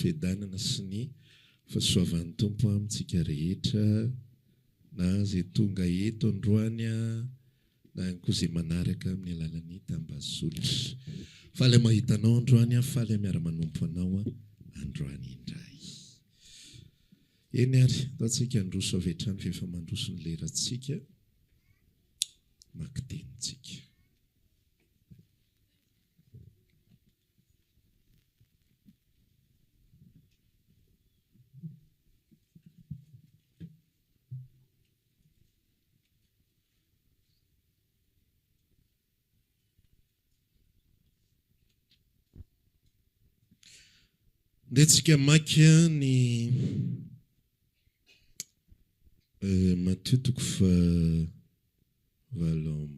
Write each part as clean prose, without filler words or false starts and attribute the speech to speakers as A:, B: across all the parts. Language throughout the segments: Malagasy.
A: fiadanana sy ny fahasoavan'ny tompo amintsika rehetra na zay tonga eto androany na koa zay manaraka amin'ny alalan'ny tambazotry. Faly mahitanao androany, faly miara-manompo anao androany indray. Eny ary, ataontsika androso avy hatrany fa efa mandroso ny lerantsika, makitenitsika. Ndetsika maky ny Matthieu toko fa 8.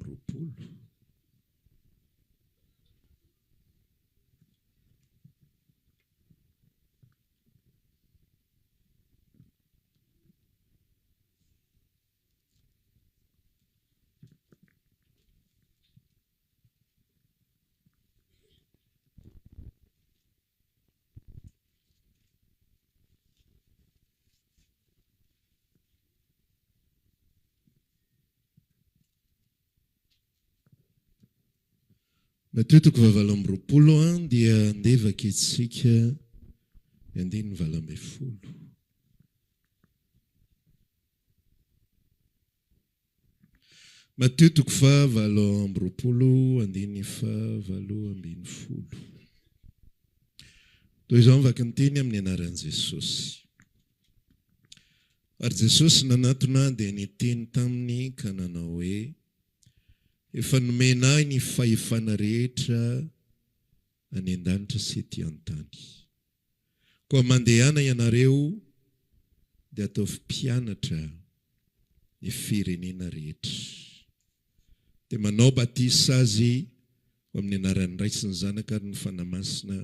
A: Matthieu toko fa 8 dia andevaka itsika 9:20. Matthieu toko fa 8 andiny fa 8:20. Toy izao mivaka ny teny amin'ny anaran'i Jesosy. Ary Jesosy nanatona dia niteny taminy ka nanao hoe: efa nomenay ny fahefana rehetra any an-danitra sy ety an-tany. Koa mandehana ianareo dia ataovy mpianatra ny firenena rehetra. Dia manao batisa azy amin'ny anaran'ny Ray sy ny Zanaka ary ny Fanahy Masina,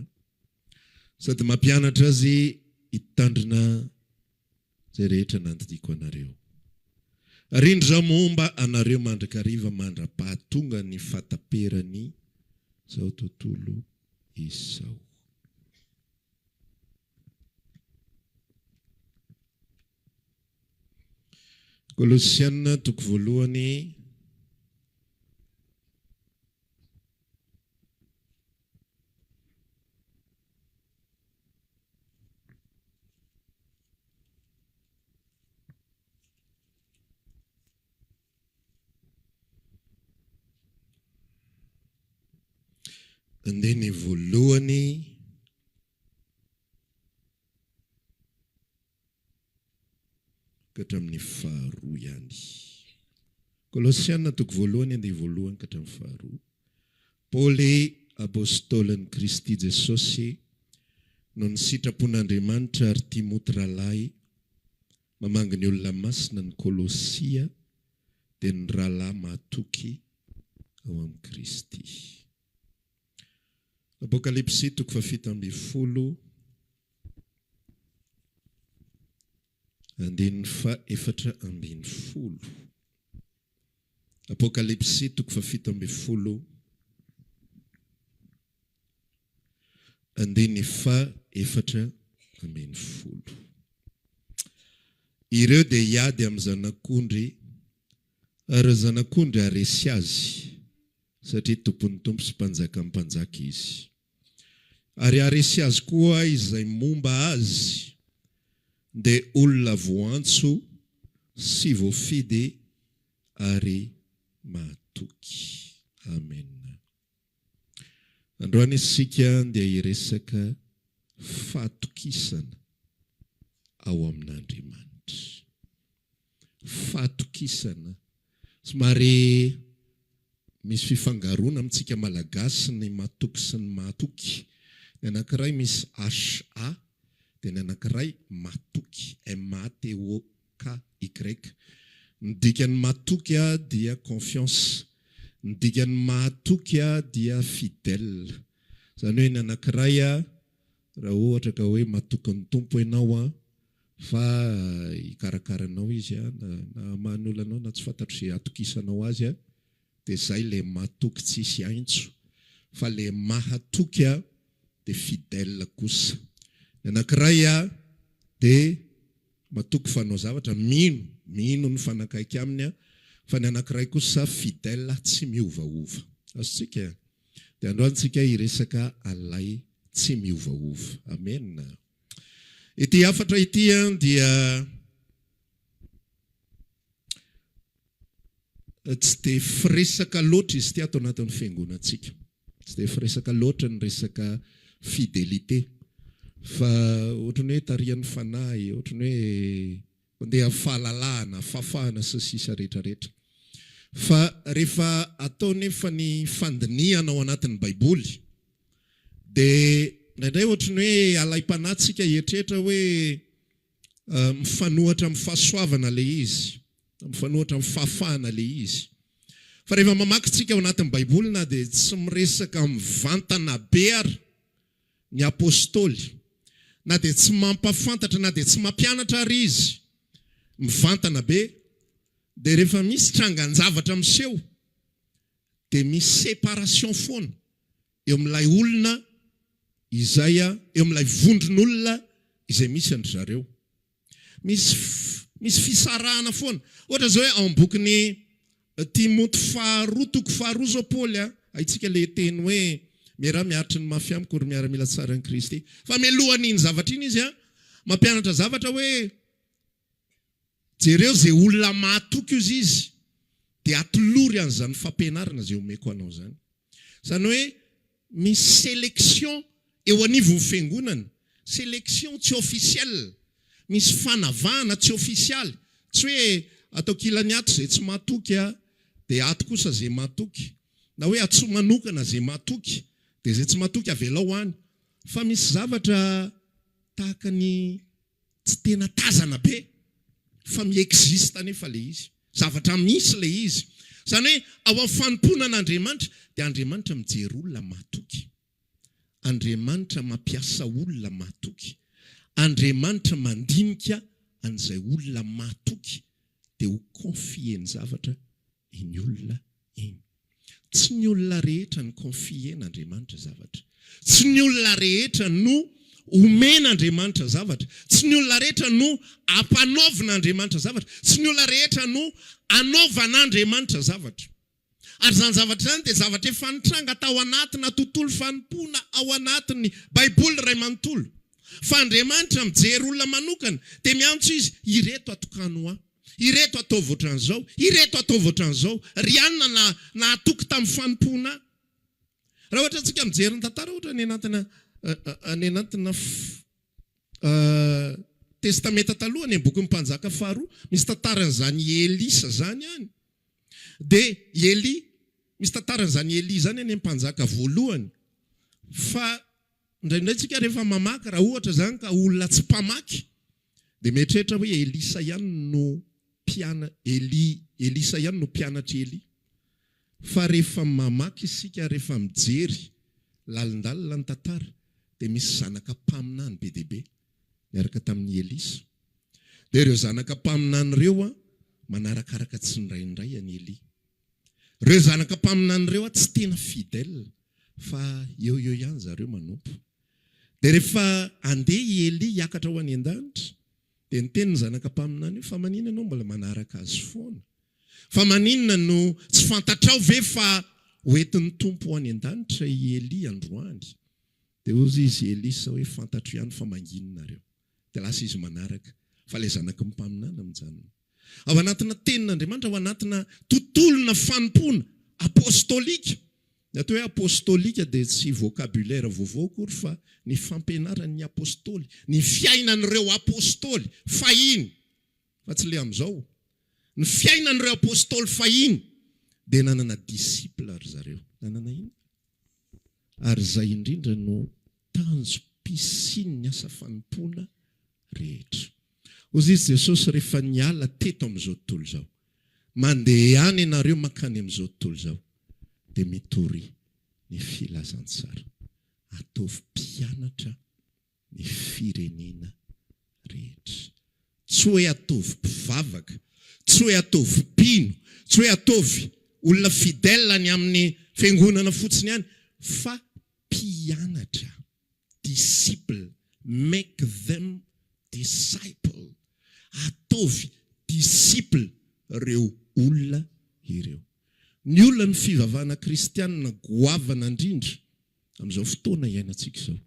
A: sady mampianatra azy hitandrina izay rehetra nandidiko anareo. Ary indra momba anareo mandrakariva mandra-pahatonga ny fataperany izao tontolo izao. Kolosiana toko 1 andeny voalohany katramin'ny 2 ihany. Kolosiana toko 1 andeny voalohany katramin'ny 2. Paoly apôstôlan'i Kristy Jesosy no ny sitrapon'Andriamanitra ary Timoty rahalahy mamanga ny olona masina ny Kolosia dia ny rahalahy mahatoky ao amin'ny Kristy. Apokalipsy toko fa 7 andeny fa 4. Apokalipsy toko fa 7 andeny fa 4. Ireo dia hiady amin'ny zanak'ondry, ary zanak'ondry haresy azy, satria tompon'ny tompo sy mpanjakan'ny mpanjaka izy. Ary haresy azy koa izay momba azy dia olona voantso sy voafidy ary mahatoky. Amen. Androany isika dia hiresaka fahatokisana ao amin'Andriamanitra. Fahatokisana. Somary misy fifangarona amintsika malagasy ny mahatoky sy ny mahatoky. Ny anankiray misy HA dia ny anankiray mahatoky, MATOKY. Ny dikan'ny mahatoky dia confiance, ny dikan'ny mahatoky dia fidèle. Izany hoe ny anankiray raha ohatra ka hoe mahatoky ny tompo ianao fa hikarakaranao izy na manolo anao na tsy fantatro izay hatokisanao azy dia izay ilay mahatoky tsisy aintso. Fa ilay mahatoky dia fidèle kosa. Ny Anankiray dia matoky fanao zavatra, mino ny fanakaiky aminy fa ny anankiray kosa fidèle tsy miovaova. Azontsika dia androantsika hiresaka alay tsy miovaova. Amen. Ity afatra ity dia tsy dia firesaka loatra izy ity ato anatin'ny fiangonantsika. Tsy dia firesaka loatra ny resaka fidélité. Fa ohatrany hoe tarihan'ny fanahy, ohatrany hoe mandeha fahalalahana, fafahana sy sisa rehetrarehetra. Fa rehefa atao nefa ny fandinihana ao anatin'ny Baiboly, dia indraindray ohatrany hoe alay-panatsika hieritreritra hoe mifanohatra amin'ny fahasoavana ilay izy, mifanohatra amin'ny fahafahana ilay izy. Fa rehefa mamakytsika ao anatin'ny Baiboly na dia tsy miresaka mivantana be ary ny apôstôly, na dia tsy mampafantatra na dia tsy mampianatra ary izy mivantana be, dia rehefa misy trangan-javatra miseho dia misy séparation foana eo amin'ilay olona izay, eo amin'ilay vondron'olona izay misy andry zareo. Misy fisarahana foana. Ohatra zao hoe ao am-bokin'ny Timoty faharoa zao Paoly, haitsika le teny hoe miara-miaritry ny mafy amiko ry miara-mila tsara ny Kristy. Fa mialohan'iny zavatra iny izy mampianatra zavatra hoe jereo zay olona mahatoky izy dia atolory an'izany fampianarana zay omeko anao zany. Zany hoe misy sélection eo anivon'ny fiangonana, sélection tsy officielle, misy fanavahana tsy officialy, tsy hoe atao kilany ato zay tsy mahatoky dia ato kosa zay mahatoky, na hoe atso manokana zay mahatoky dia zay tsy mahatoky avelao any. Fa misy zavatra tahaka ny tsy tena tazana be fa mi-existe nefa le izy, zavatra misy le izy. Zany hoe ao amin'ny fanomponan'Andriamanitra dia Andriamanitra mijery olona mahatoky, Andriamanitra mampiasa olona mahatoky, Andriamanitra mandinika an'izay olona mahatoky dia ho confie ny zavatra iny olona iny. Tsy ny olona rehetra ny confie n'Andriamanitra zavatra, tsy ny olona rehetra no omen'Andriamanitra zavatra, tsy ny olona rehetra no ampanaovin'Andriamanitra zavatra, tsy ny olona rehetra no anaovan'Andriamanitra zavatra. Ary zany zavatra zany dia zavatra efa nitranga tao anatina tontolo fanompoana ao anatin'ny Baiboly ray manontolo. Fa Andriamanitra mijery olona manokana dia miantso izy, ireto atokano aho, ireto ataovy ohatran'izao, ireto ataovy ohatran'izao, ry anona na atoky tamin'ny fanompoana. Raha ohatra antsika mijery ny tantara ohatra ny anatina testamenta taloha ny boky Mpanjaka faharoa, misy tantaran'izany Elisa zany any. Dia Eli, misy tantaran'izany Eli zany any Mpanjaka voalohany. Fa indraindray tsika rehefa mamaky, raha ohatra zany ka olona tsy mpamaky, dia mieritreritra hoe Elisa ihany no Elisa ihany no mpianatra Eli. Fa rehefa mamaky isika, rehefa mijery lalindalina ny tantara, dia misy zanaka mpaminany be dia be miaraka tamin'ny Elisa. Dia ireo zanaka mpaminany ireo manarakaraka tsy niraindray any Eli. Ireo zanaka mpaminany ireo tsy tena fidèle, fa eo ihany zareo manompo. Dia rehefa andeha i Eli hiakatra ho any an-danitra, dia niteny ny zanaka mpaminany io, fa maninona ianao mbola manaraka azy foana? Fa maninona no tsy fantatrao ve fa hoentin'ny tompo ho any an-danitra i Eli androany? Dia hozy izy Elisa hoe fantatro ihany fa manginonareo. Dia lasa izy manaraka, fa ilay zanaka mpaminana mijanona. Ao anatina tenin'Andriamanitra, ao anatina tontolona fanompoana apôstôlika. Atao hoe apôstôlika dia tsy vocabulaire vaovao akory fa ny fampianaran'ny apôstôly, ny fiainan'ireo apôstôly fahiny, fa tsy le amin'izao. Ny fiainan'ireo apôstôly fahiny dia nanana disciple ary zareo. Nanana ino? Ary izay indrindra no tanjom-pisiany ny asa fanompoana rehetra. Hozy izy Jesosy rehefa niala teto amin'izao tontolo izao, mandeha any ianareo mankany amin'izao tontolo izao, dia mitory ny filazantsara, ataovy mpianatra ny firenena rehetra. Tsy hoe ataovy mpivavaka, tsy hoe ataovy mpino, tsy hoe ataovy olona fidèle ny amin'ny fiangonana fotsiny ihany, fa mpianatra, disciple, make them disciple, ataovy disciple reo olona ireo. Ny olona ny fivavahana kristianina goavana indrindra amin'izao fotoana iainantsika izao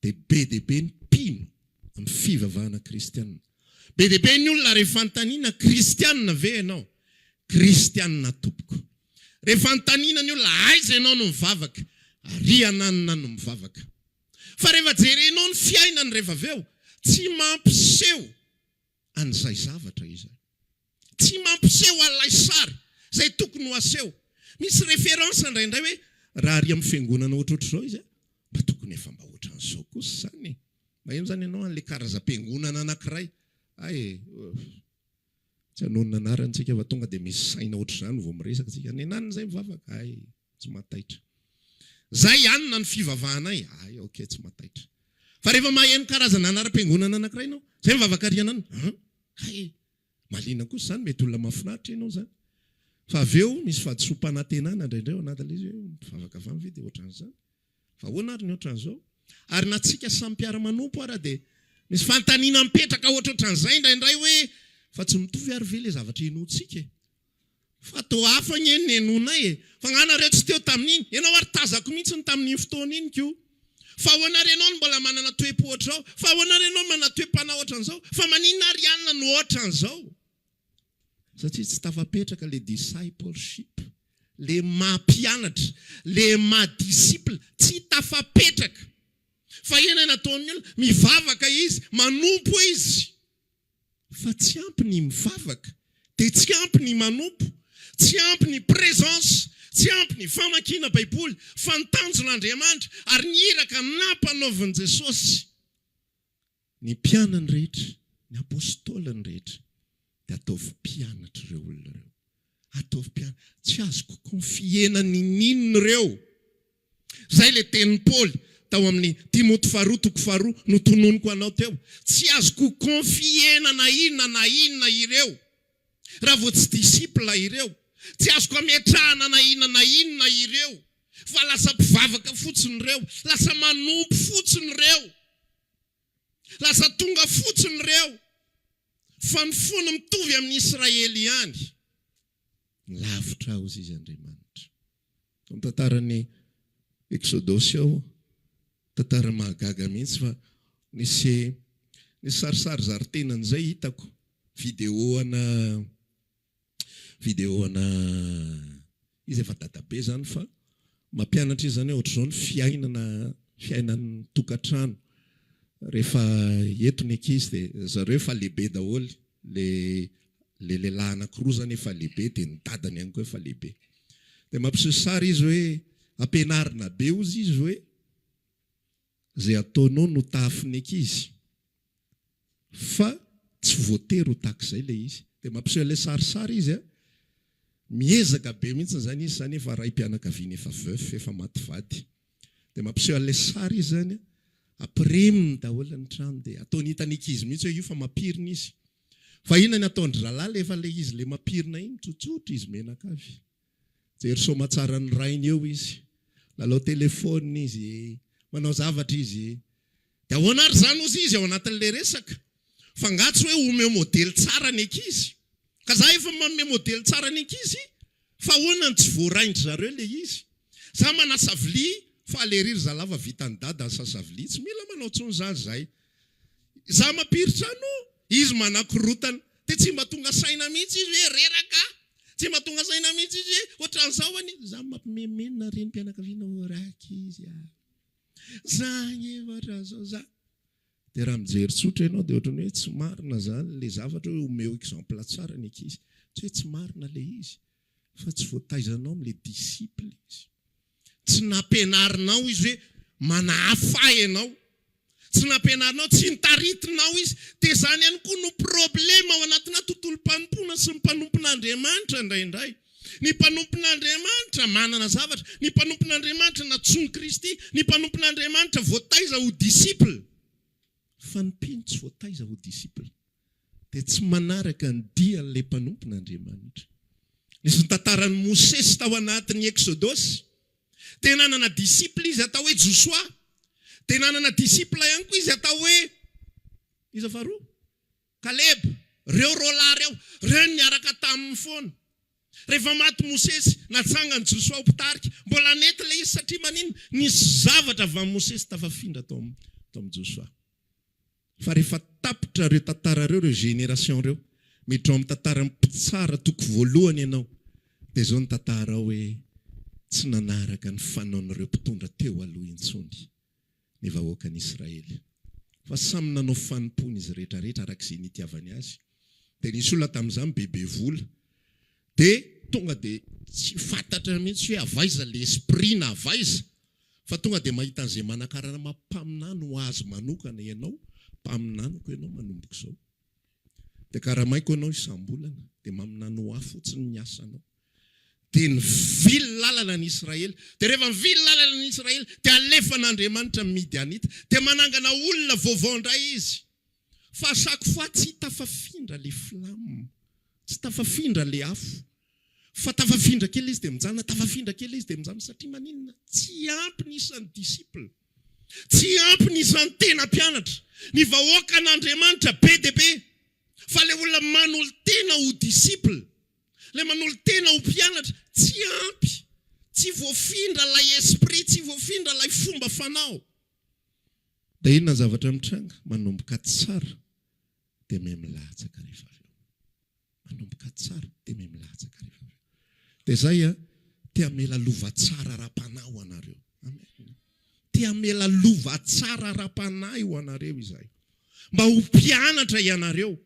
A: dia be ny mpino amin'ny fivavahana kristianina. Be ny olona rehefa antaniana kristianina ve ianao? Kristianina tompoko. Rehefa antaniana ny olona aiza ianao no mivavaka? Ary ananina no mivavaka. Fa rehefa jerenao ny fiainany rehefa aveo, tsy mampiseho an'izay zavatra izy. Tsy mampiseho an'ilay sary izay tokony ho aseho. Misy référence indraindray hoe raha ary amin'ny fiangonana ohatrohatr'izao izy, mba tokony efa mba ohatran'izao kosa zany. Mba ino zany ianao an'ilay karazam-piangonana anankiray? Tsy hanonona anarantsika fa tonga dia misy saina ohatr'izany vao miresaka tsika. Ny ananina izay mivavaka? Tsy mataitra. Zay ihany na ny fivavahanay? Okay, tsy mataitra. Fa rehefa maheno karazana anaram-piangonana anankiray ianao, zay mivavaka ary ananina? Malina kosa zany, mety olona mahafinaritra ianao zany. Fa aveo misy fahadisom-panantenana indraindray ao anatin'ilay izy hoe mivavaka avy amin'ny dia ohatran'izany. Fa hoana ary ny ohatran'izao? Ary na tsika samy mpiara-manompo ara dia misy fanontaniana mipetraka ohatran'izay indraindray hoe fa tsy mitovy ary ve ilay zavatra henontsika e? Fa tao hafa ny eny henonay e. Fa nganareo tsy teo tamin'iny, ianao ary tazako mihitsy ny tamin'iny fotoana iny ko. Fa hoanareo ianao no mbola manana toe-po ohatr'izao, fa hoanareo ianao manana toe-pana ohatran'izao, fa maninona ary anina no ohatran'izao? Satria tsy tafapetraka le discipleship, le mampianatra, le madisiple, tsy tafapetraka. Fa ena nataon'ny olona mivavaka izy, manompo izy. Fa tsy ampy ny mivavaka, dia tsy ampy ny manompo, tsy ampy ny présence, tsy ampy ny famakiana baiboly, fa ny tanjon'Andriamanitra ary ny iraka nampanaovan'i Jesosy. Ny mpianany rehetra, ny apôstôlany rehetra, dia ataovy mpianatra ireo olona ireo. Ataovy mpianatra. Tsy azoko konfiena ninino ireo. Zay le tenin'ny Paoly tao amin'ny Timoty 2:2 notononiko anao teo. Tsy azoko konfiena na inona ireo. Raha vao tsy disipla ireo. Tsy azoko ametrahana na inona ireo. Fa lasa mpivavaka fotsiny ireo. Lasa manompo fotsiny ireo. Lasa tonga fotsiny ireo. Fa ny fony mitovy amin'ny Israely ihany. Lavitra ao izy Andriamanitra. Amin'ny tantaran'ny Exodosy ao, tantara mahagaga mihitsy fa nisy sarisary zaritenan'izay hitako. Videoana izy efa dadabe zany fa mampianatra izy zany ohatr'izao ny fiainan'ny tokantrano. Rehefa eto ny ankizy dia zareo efa lehibe daholo, le lehilahy anankiroa zany efa lehibe dia ny dadany ihany koa efa lehibe. Dia mampiseho sary izy hoe ampianarina be ozy izy hoe zay ataonao no tafin'ny ankizy. Fa tsy voatery ho takizay ilay izy. Dia mampiseho ilay sarisary izy miezaka be mihitsy zany izy zany efa raim-pianakaviana efa veuf, efa maty vady. Dia mampiseho ilay sary izy zany apreminy daholo ny trano dia ataony hitany ankizy mihitsy hoe io fa mampirina izy. Fa inona ny ataony ralahy efa ilay izy le mampirina iny, tsotsotra izy menakavy. Jery somatsara ny rainy eo izy. Lalao telefônina izy, manao zavatra izy. Dia ahoana ary zany ozy izy ao anatin'ilay resaka. Fa ngatsy hoe omeo modely tsara ny ankizy. Ka za efa manome modely tsara ny ankizy, fa ahoana ny tsy voaraindry zareo ilay izy. Za manasa vilia, fa aleriry zalava vitany dada ny sasavili, tsy mila manao tsony zay. Za mampiritra no, izy manakorotana, dia tsy mba tonga saina mihitsy izy hoe reraka. Tsy mba tonga saina mihitsy izy hoe ohatran'izao any, za mampimemenina reny mpianakaviana oraky izy. Zany ohatran'izao za. Dia raha mijery tsotra ianao dia ohatrany hoe tsy marina zany le zavatra hoe omeo exemple tsara ny ankizy. Tsy hoe tsy marina le izy, fa tsy voataizanao amin'ilay disiple izy. Tsy nampianarinao izy hoe manafay ianao. Tsy nampianarinao, tsy nitaritinao izy. Dia zany ihany koa no problema ao anatina tontolo mpanompona sy ny mpanompon'Andriamanitra indraindray. Ny mpanompon'Andriamanitra manana zavatra. Ny mpanompon'Andriamanitra natsoiny Kristy. Ny mpanompon'Andriamanitra voataiza ho disiple. Fa ny mpino tsy voataiza ho disiple. Dia tsy manaraka ny dian'ilay mpanompon'Andriamanitra. Nisy ny tantaran'ny Mosesy tao anatin'ny Exodosy. Tena nanana disiple izy atao hoe Joshua. dia nanana disipla ihany koa izy atao hoe iza faharoa Kaleba, reo rola reo niaraka tamin'ny foana. Rehefa maty Mosesy natsangany Joshua ho mpitarika, mbola nety le izy satria manino nisy zavatra avy amin'ny Mosesy tafafindra tao amin'ny Joshua. Fa rehefa tapitra reo tantara reo génération reo, miditra amin'ny tantara mpitsara toko voalohany ianao, dia zao ny tantara hoe tsy nanaraka ny fanaon'ireo mpitondra teo aloha intsony ny vahoakan'i Israely. Fa samy nanao fanompony izy rehetrarehetra arak'izay nitiavany azy. Dia nisy olona tamin'izany bebe vola. Dia tonga dia tsy fantatra mihitsy hoe avaiza le esprit na avaiza. Fa tonga dia mahita an'izay manakarana mampaminano ho azy manokana ianao, mpaminanoko ianao manomboka izao. Dia karamaiko ianao isam-bolana, dia maminano ho fotsiny ny asanao. Dia nivily lalana ny Israely. Dia rehefa nivily lalana ny Israely, dia alefan'Andriamanitra Midianita. Dia manangana olona vaovao indray izy. Fa chaque fois tsy tafafindra le flamme, tsy tafafindra le afo. Fa tafafindra kely izy dia mijanona, tafafindra kely izy dia mijanona satria maninona? Tsy ampy ny isan'ny disciple. Tsy ampy ny isan'ny tena mpianatra. Ny vahoakan'Andriamanitra be dia be. Fa le olona manolo tena ho disciple, le manolo tena ho mpianatra, tsy ampy. Tsy voafindra lay esprit, tsy voafindra lay fomba fanao. Dia inona zavatra mitranga? Manomboka tsara dia milatsaka rehefa avy eo. Manomboka tsara dia milatsaka rehefa avy eo. Dia zay tia mela lova tsara ra-panahy ho anareo. Amen. Tia mela lova tsara ra-panahy ho anareo izay. Mba ho mpianatra ianareo.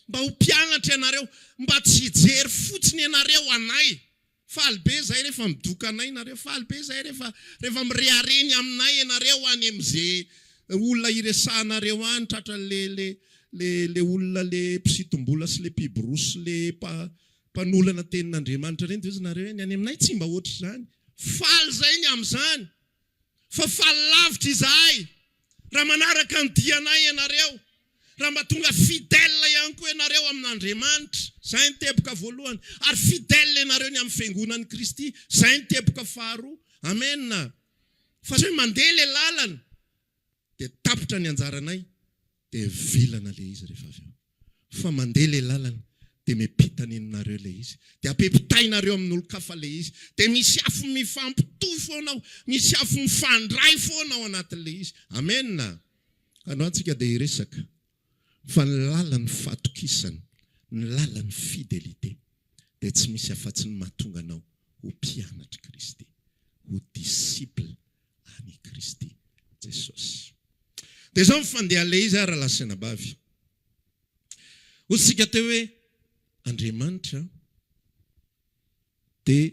A: Mba ho mpianatra ianareo. Mba tsy jery fotsiny ianareo anay. Faly be zay rehefa midoka anay ianareo. Faly be zay rehefa mirehareny aminay ianareo any amin'izay olona iresahanareo any tratra le olona le mpisintom-bola sy le mpiborosy le mpanolana tenin'Andriamanitra reny. Dia izy nareo ny any aminay tsy mba ohatr' izany. Faly zay ny amin'izany. Fa faly lavitra izahay. Raha manaraka ny dianay ianareo. Raha mba tonga fidèle ihany koa ianareo amin'Andriamanitra. Zay ny teboka voalohany. Ary fidèle ianareo ny amin'ny fiangonan'i Kristy. Zay ny teboka faharoa. Amen. Fa tsy hoe mandeha le lalana dia tapitra ny anjaranay, dia vilana le izy rehefa avy eo. Fa mandeha le lalana dia miampita ninareo le izy. Dia ampepitainareo amin'olon-kafa le izy. Dia misy afo mifampitohy foana ao, misy afo mifandray foana ao anatin'le izy. Amen. Anao antsika dia iresaka fa ny lalan'ny fahatokisana, ny lalan'ny fidélité dia tsy misy afa-tsy ny mahatonga anao ho mpianatra Kristy, ho disciple any Kristy Jesosy. Dia izao mifandeha le izy raha lasina bavy. Hotsika teo hoe Andriamanitra dia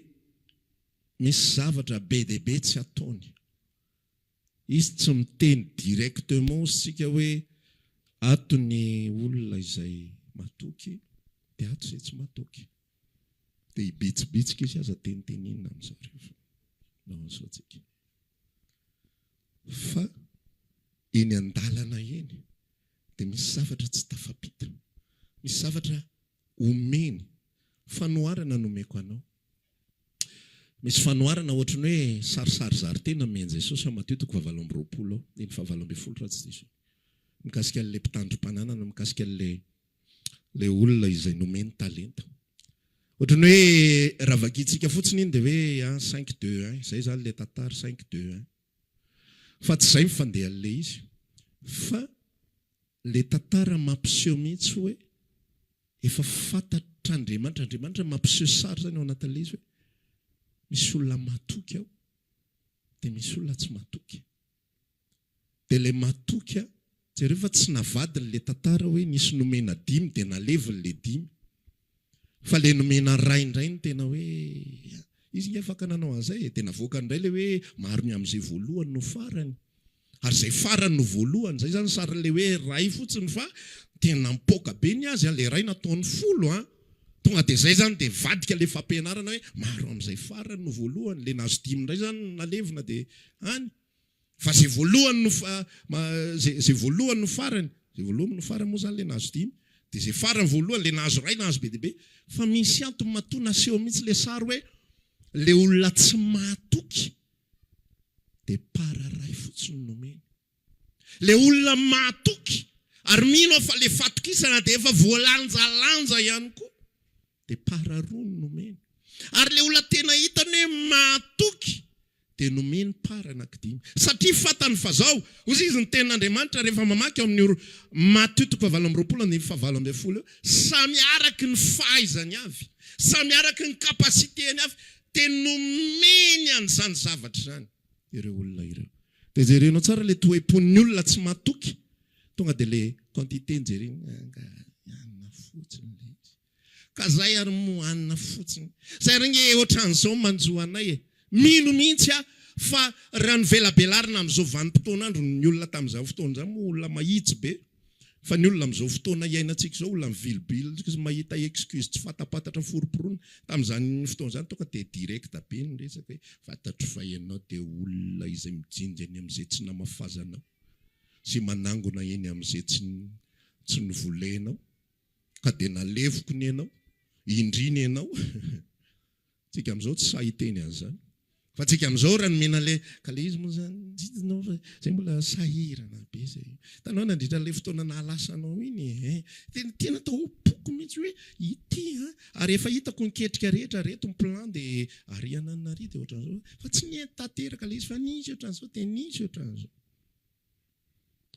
A: misy zavatra be dia be tsy ataony. Izy tsy miteny directement sika hoe ato ny olona izay matoky dia ato izay tsy matoky. Dia ibitsibitsika izy aza tenitenina amin'izareo. Naosotsika. Fa eny an-dalana eny dia misy zavatra tsy tafapita. Misy zavatra omeny. Fanoharana nomeko anao. Misy fanoharana ohatrany hoe sarisary zaritena men'i Jesosy Matteo 7:20 ny 7:20 raha tsy diso. Mikasika an'ilay mpitandrom-pananana, mikasika an'ilay olona izay nomeny talenta. Ohatrany hoe raha vakitsika fotsiny iny dia hoe 5-2, izay zany ilay tantara 5-2. Fa tsy izay mifandeha an'ilay izy. Fa ilay tantara mampiseho mihitsy hoe efa fantatr'Andriamanitra, Andriamanitra mampiseho sary zany ao anatin'ilay izy hoe misy olona matoky ao dia misy olona tsy matoky. Dia ilay matoky jereo fa tsy navadiny ilay tantara hoe nisy nomena 5 dia naleviny ilay 5. Fa ilay nomena ray indray ny tena hoe izy ny afaka nanao an'izay dia navoaka indray ilay hoe maro ny amin'izay voalohany no farany. Ary izay farany no voalohany, izay zany sarin'ilay hoe ray fotsiny fa tena mipoaka be ny azy, ilay ray nataony 10. Tonga dia izay zany dia vadika ilay fampianarana hoe maro amin'izay farany no voalohany, ilay nazo 5 indray zany nalevina dia any. Fa izay voalohany no farany, izay voalohany no farany moa zany ilay nazo 5, dia izay farany voalohany ilay nazo ray, nazo be dia be. Fa misy antony matoa naseho mihitsy ilay sary hoe ilay olona tsy mahatoky dia para ray fotsiny nomeny. le olona matoky ary mino fa le fatokisana dia efa voalanjalanja ihany koa dia pararono nomeny ary le olona tena hitany hoe matoky dia nomeny para anankidimy satria fatany fa zao ozy izy ny tenin'Andriamanitra rehefa mamaky ao amin'ny Matitoko 7:20 samy araky ny fahaizany avy samy araky ny kapasiteny avy dia nomeny an'izany zavatra zany ireo olona ireo dia jerenao tsara le toepon'ny olona tsy matoky tonga dia le quantité anina fotsiny le izy ka zay ary mohanina fotsiny zay renge ohatran'izao manjoanay mino mihitsy fa raha ny velabelarina amin'izao vanim-potoanandro ny olona tamin'izao fotoana zany moa olona mahitsy be fa ny olona amin'izao fotoana iainantsika zao olona mivilibily mahita excuse tsy fatapatatra foroporona tamin'izany fotoana zany tonga dia direct be ny resaka hoe fantatro fa ianao dia olona izay mijinja eny amin'izay tsy namafazanao sy manangona eny amin'izay tsy novolenao ka dia nalevoko ny ianao indriny ianao tsika amin'izao tsy sahiteny an'izany fa tsika amin'izao raha nomena le ka le izy moa zany jidinao fa zay mbola sahirana be zay tanao nandritra le fotoana nahalasanao iny tena tao poko mihitsy hoe ity ary efa hitako niketrika rehetra reto ny plan dia ariana nary dia ohatran'izao fa tsy nitanteraka le izy fa nisy ohatran'izao dia nisy ohatran'izao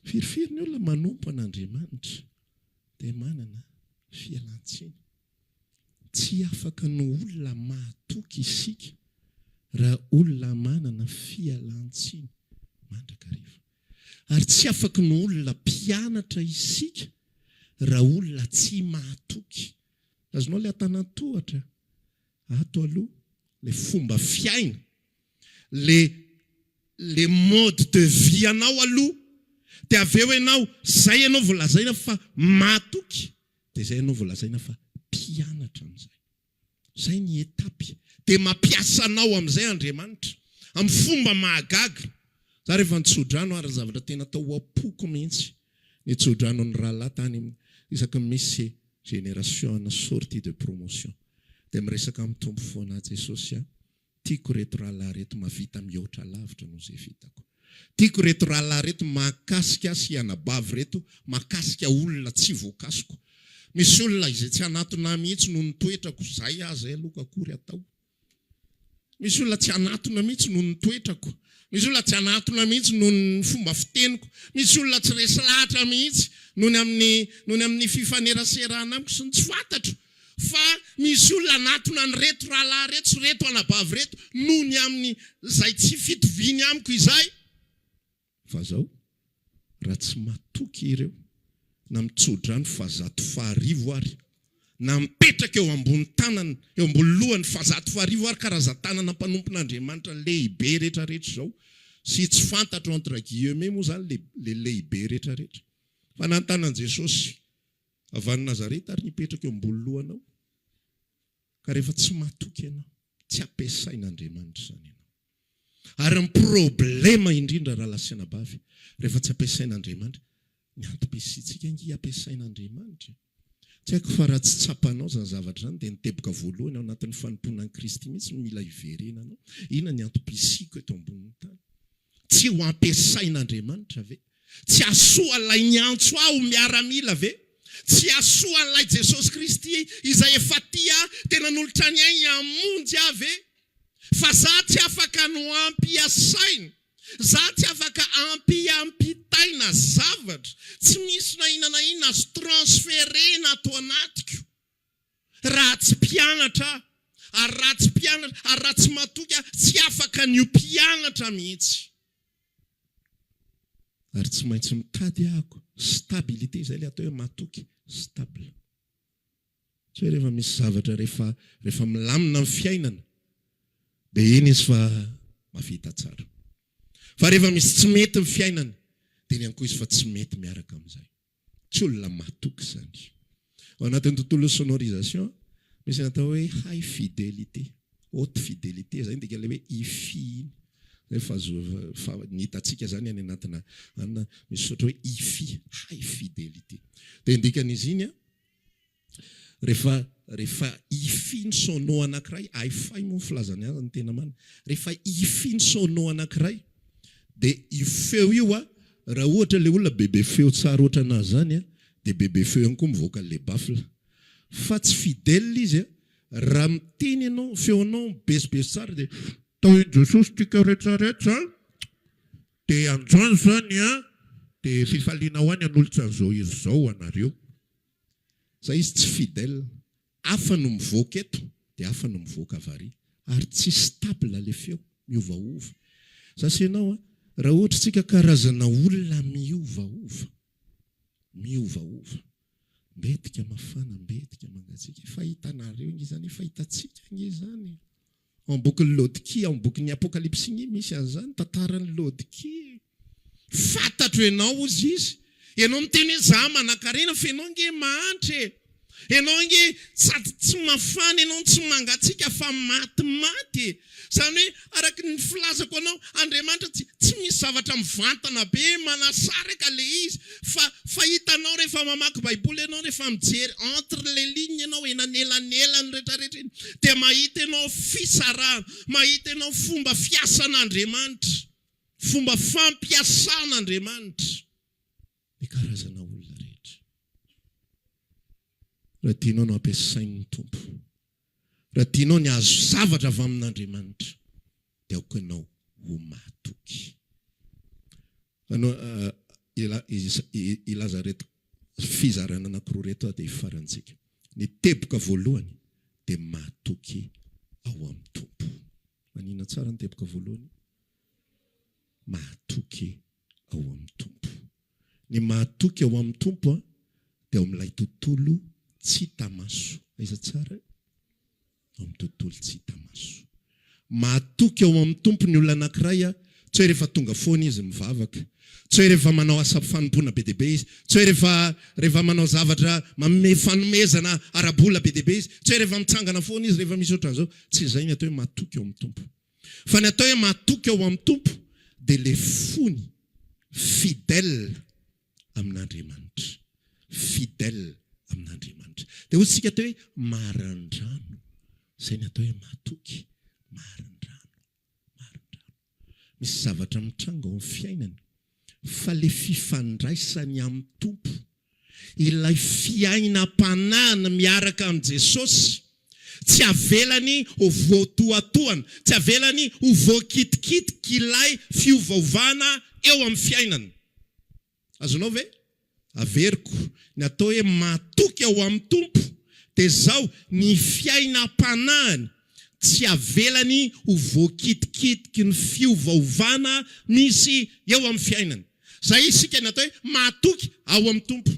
A: firifiry ny olona manompo an'Andriamanitra dia manana fialan-tsiny tsy afaka ny olona mahatoky isika raha olona manana fialan-tsiny mandrakariva ary tsy afaka ny olona mpianatra isika raha olona tsy mahatoky azonao le atanatohatra ato aloha le fomba fiaina le mode de vie anao aloha dia aveo ianao zay ianao voalazaina fa matoky dia zay ianao voalazaina fa mpianatra amin'izay zay ny etapy dia mampiasa anao amin'izay Andriamanitra amin'ny fomba mahagaga za rehefa nitsodrano ary zavatra tena tao apoko mihitsy nitsodrano ny rahalahy tany isaky misy génération na sortie de promotion dia miresaka amin'ny tombo foana Jesosy tiako reto rahalahy reto mavita mihoatra lavitra noho izay vitako tiako reto rahalahy reto mahakasika sy anabavy reto mahakasika olona tsy voakasiko misy olona izay tsy anatona mihitsy noho nitoetrako zay aza aloka akory atao misy olona tsy anatona mihitsy noho nitoetrako misy olona tsy anatona mihitsy noho ny fomba fiteniko misy olona tsy resy lahatra mihitsy noho ny amin'ny fifaneraserana amiko sy ny tsy fantatro fa misy olona anatona ny reto rahalahy reto sy reto anabavy reto noho ny amin'ny zay tsy fitoviny amiko izay fa zao raha tsy matoky ireo na mitsodrano fa 105 ary na mipetraka eo ambony tanana eo ambony lohany fa 105 ary karazan-tanana mpanompon'Andriamanitra lehibe rehetrarehetra zao sy tsy fantatro entre guillemets moa zany le lehibe rehetrarehetra fa nantanan'i Jesosy avy any Nazareta ary nipetraka eo ambony lohanao ka rehefa tsy matoky ianao tsy ampiasain'Andriamanitra zany ianao ary ny problema indrindra raha lasanabavy rehefa tsy ampiasain'Andriamanitra ny antom-pisitsika ngy ampiasain'Andriamanitra tsy haiko fa raha tsy tsapanao zany zavatra zany dia niteboka voalohany ao anatin'ny fanomponan'i Kristy mihitsy mila hiverenanao inona ny antom-pisiko eto ambonin'ny tany tsy ho ampiasain'Andriamanitra ve tsy asoa lay nyantso aho miaramila ve tsy asoa an'ilay Jesosy Kristy izay efa tia tena nolotra ny ainy hamonjy aho ve fa za tsy afaka no ampiasaina za tsy afaka ampitaina zavatra tsy misy na inana inona azo transferena ato anatiko raha tsy mpianatra ary raha tsy matoky tsy afaka ny mpianatra mihitsy ary tsy maintsy mitady ahako stabilité zay le atao hoe matoky stable tsy hoe rehefa misy zavatra rehefa milamina amin'ny fiainana dia iny izy fa mavita tsara fa rehefa misy tsy mety ny fiainana dia ny ankoa izy fa tsy mety miaraka amin'izay tsy olona matoky zany ao anatin'ny tontolo sonorisation misy natao hoe high fidélité haute fidélité zay dia le hoe ifi zay fa nitatsika zany any anatina anna misy sotra hoe ifi high fidélité dia indikan'izy iny rehefa ifi ny sono anankiray hi-fi moa filazany azy ny tena marina rehefa ifi ny sono anankiray dia io feo io raha ohatra le olona bebe feo tsara ohatra anazy zany dia bebe feo ihany koa mivoaka le bafla. Fa tsy fidèle izy raha miteny ianao feonao besibesy tsara dia tao Jesosy tika rehetrarehetra dia androany zany dia fifaliana ho any an'olotra an'izao izy zao anareo. Zay izy tsy fidèle. Hafa no mivoaka eto dia hafa no mivoaka avary. Ary tsy stable le feo, miovaova. Sasa ianao raha ohatra tsika karazana olona miovaova. Mbetika mafana, mbetika mangatsika. Fahitanareo nge zany, fahitantsika nge zany. En bokin'ny Laodikia, en bokin'ny Apokalypsy igny misy an'izany, tantaran'ny Laodikia. Fantatro ianao ozy izy. Ianao miteny hoe za manan-karena fa ianao nge mahantra. Ianao nge tsy mafana, ianao tsy mangatsika fa maty. Zany hoe araka ny filazako anao, Andriamanitra tsy misy zavatra mivantana be manasaraka le izy. Fa hitanao rehefa mamaky Baiboly ianao, rehefa mijery entre les lignes ianao, enanelanelany rehetrarehetra iny, dia mahita ianao fisarahana, mahita ianao fomba fiasan'Andriamanitra, fomba fampiasan'Andriamanitra. Ny karazana olona rehetra. Raha tianao no ampiasain'ny Tompo, raha tianao ny azo zavatra avy amin'Andriamanitra, dia aoka ianao ho matoky. Ilaza reto fizarana anankiroa reto dia farantsika. Ny teboka voalohany dia matoky ao amin'ny Tompo. Manina tsara ny teboka voalohany? Matoky ao amin'ny Tompo. Ny matoky ao amin'ny Tompo dia ao amin'ilay tontolo tsy hita maso. Aiza tsara? Ao amin'ny tontolo tsy hita maso. Matoky ao amin'ny Tompo ny olona anankiray tsy hoe rehefa tonga foana izy mivavaka, tsy hoe rehefa manao asa fanompoana be dia be izy, tsy hoe rehefa manao zavatra fanomezana arabola be dia be izy, tsy hoe rehefa mitsangana foana izy, rehefa misy ohatran'izao. Tsy izay ny atao hoe matoky ao amin'ny Tompo. Fa ny atao hoe matoky ao amin'ny Tompo dia le fony fidèle amin'Andriamanitra. Fidèle amin'Andriamanitra. Dia hoy isika atao hoe marandrano. Izay ny atao hoe matoky. Marandrano. Misy zavatra mitranga ao amin'ny fiainany. Fa le fifandraisany amin'ny Tompo, ilay fiainam-panahiny miaraka amin'ny Jesosy, tsy avelany ho voatoatoana, tsy avelany ho voakitikitika ilay fiovaovana eo amin'ny fiainany. Azonao ve? Averiko, ny atao hoe matoky ao amin'ny Tompo dia zao ny fiainam-panahiny tsy avelany ho voakitikitika ny fiovaovana misy eo amin'ny fiainany. Zay isika ny atao hoe matoky ao amin'ny Tompo.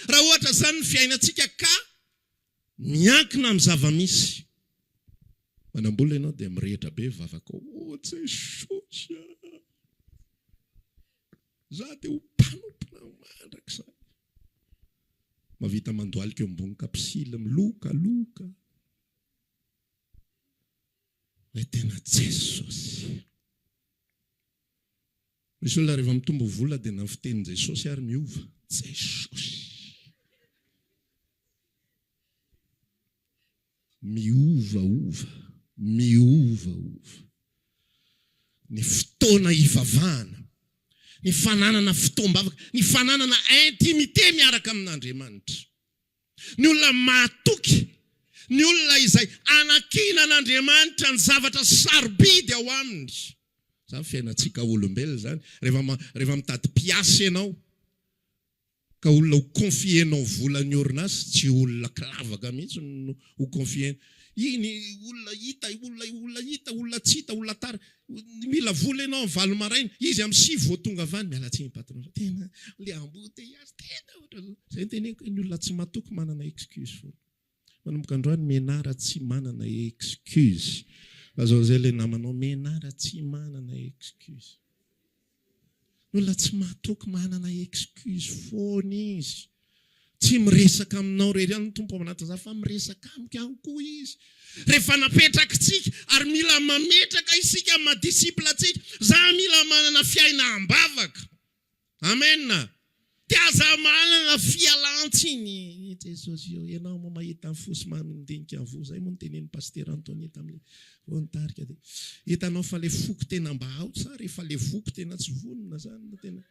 A: Raha ohatra zany ny fiainantsika ka miankina amin'ny zava-misy, manambola ianao dia mirehitra be vavaka ao, Jesosy, za dia ho mpanompona mandrakizay. Mavita mandoalika eo ambony kapisily milokaloka. Ilay tena Jesosy. Misy olona rehefa mitombo vola dia na fitenin' Jesosy ary miova. Jesosy. Miovaova. Ny fotoana hivavahana, ny fananana fotoam-bavaka, ny fananana intimité miaraka amin'Andriamanitra. Ny olona matoky, ny olona izay anankina an'Andriamanitra ny zavatra sarobidy ao aminy. Zany fiainantsika olombelona zany. Rehefa mitady mpiasa ianao, ka olona ho confienao vola ny orinasa, tsy olona kilavaka mihitsy no ho confienao. Iny olona hita, olona tsy hita, olona tara. Mila vola ianao valo maraina, izy amin'ny 6 vao tonga avany mialatsiny patron. Tena le ambote azy tena ohatran'izao. Zay teneniko ny olona tsy matoky manana excuse foana. Manomboka androany menara tsy manana excuse. Azao zay le namanao menara tsy manana excuse. Ny olona tsy matoky manana excuse foana izy. Tsy miresaka aminao rery any Tompo amanata za fa miresaka amiko ihany koa izy. Rehefa napetraka tsika ary mila mametraka isika madisipla tsika, za mila manana fiaina ambavaka. Amen. tiazamanana fialantsiny Jesosy io ianao moa mahita ny fosy mandinika ny vo zay moa nytenen'ny paster Antonie tamin'le voanitarika dia hitanao fa le foko tena mba ao tsara efa le voko tena tsy vonona zany tena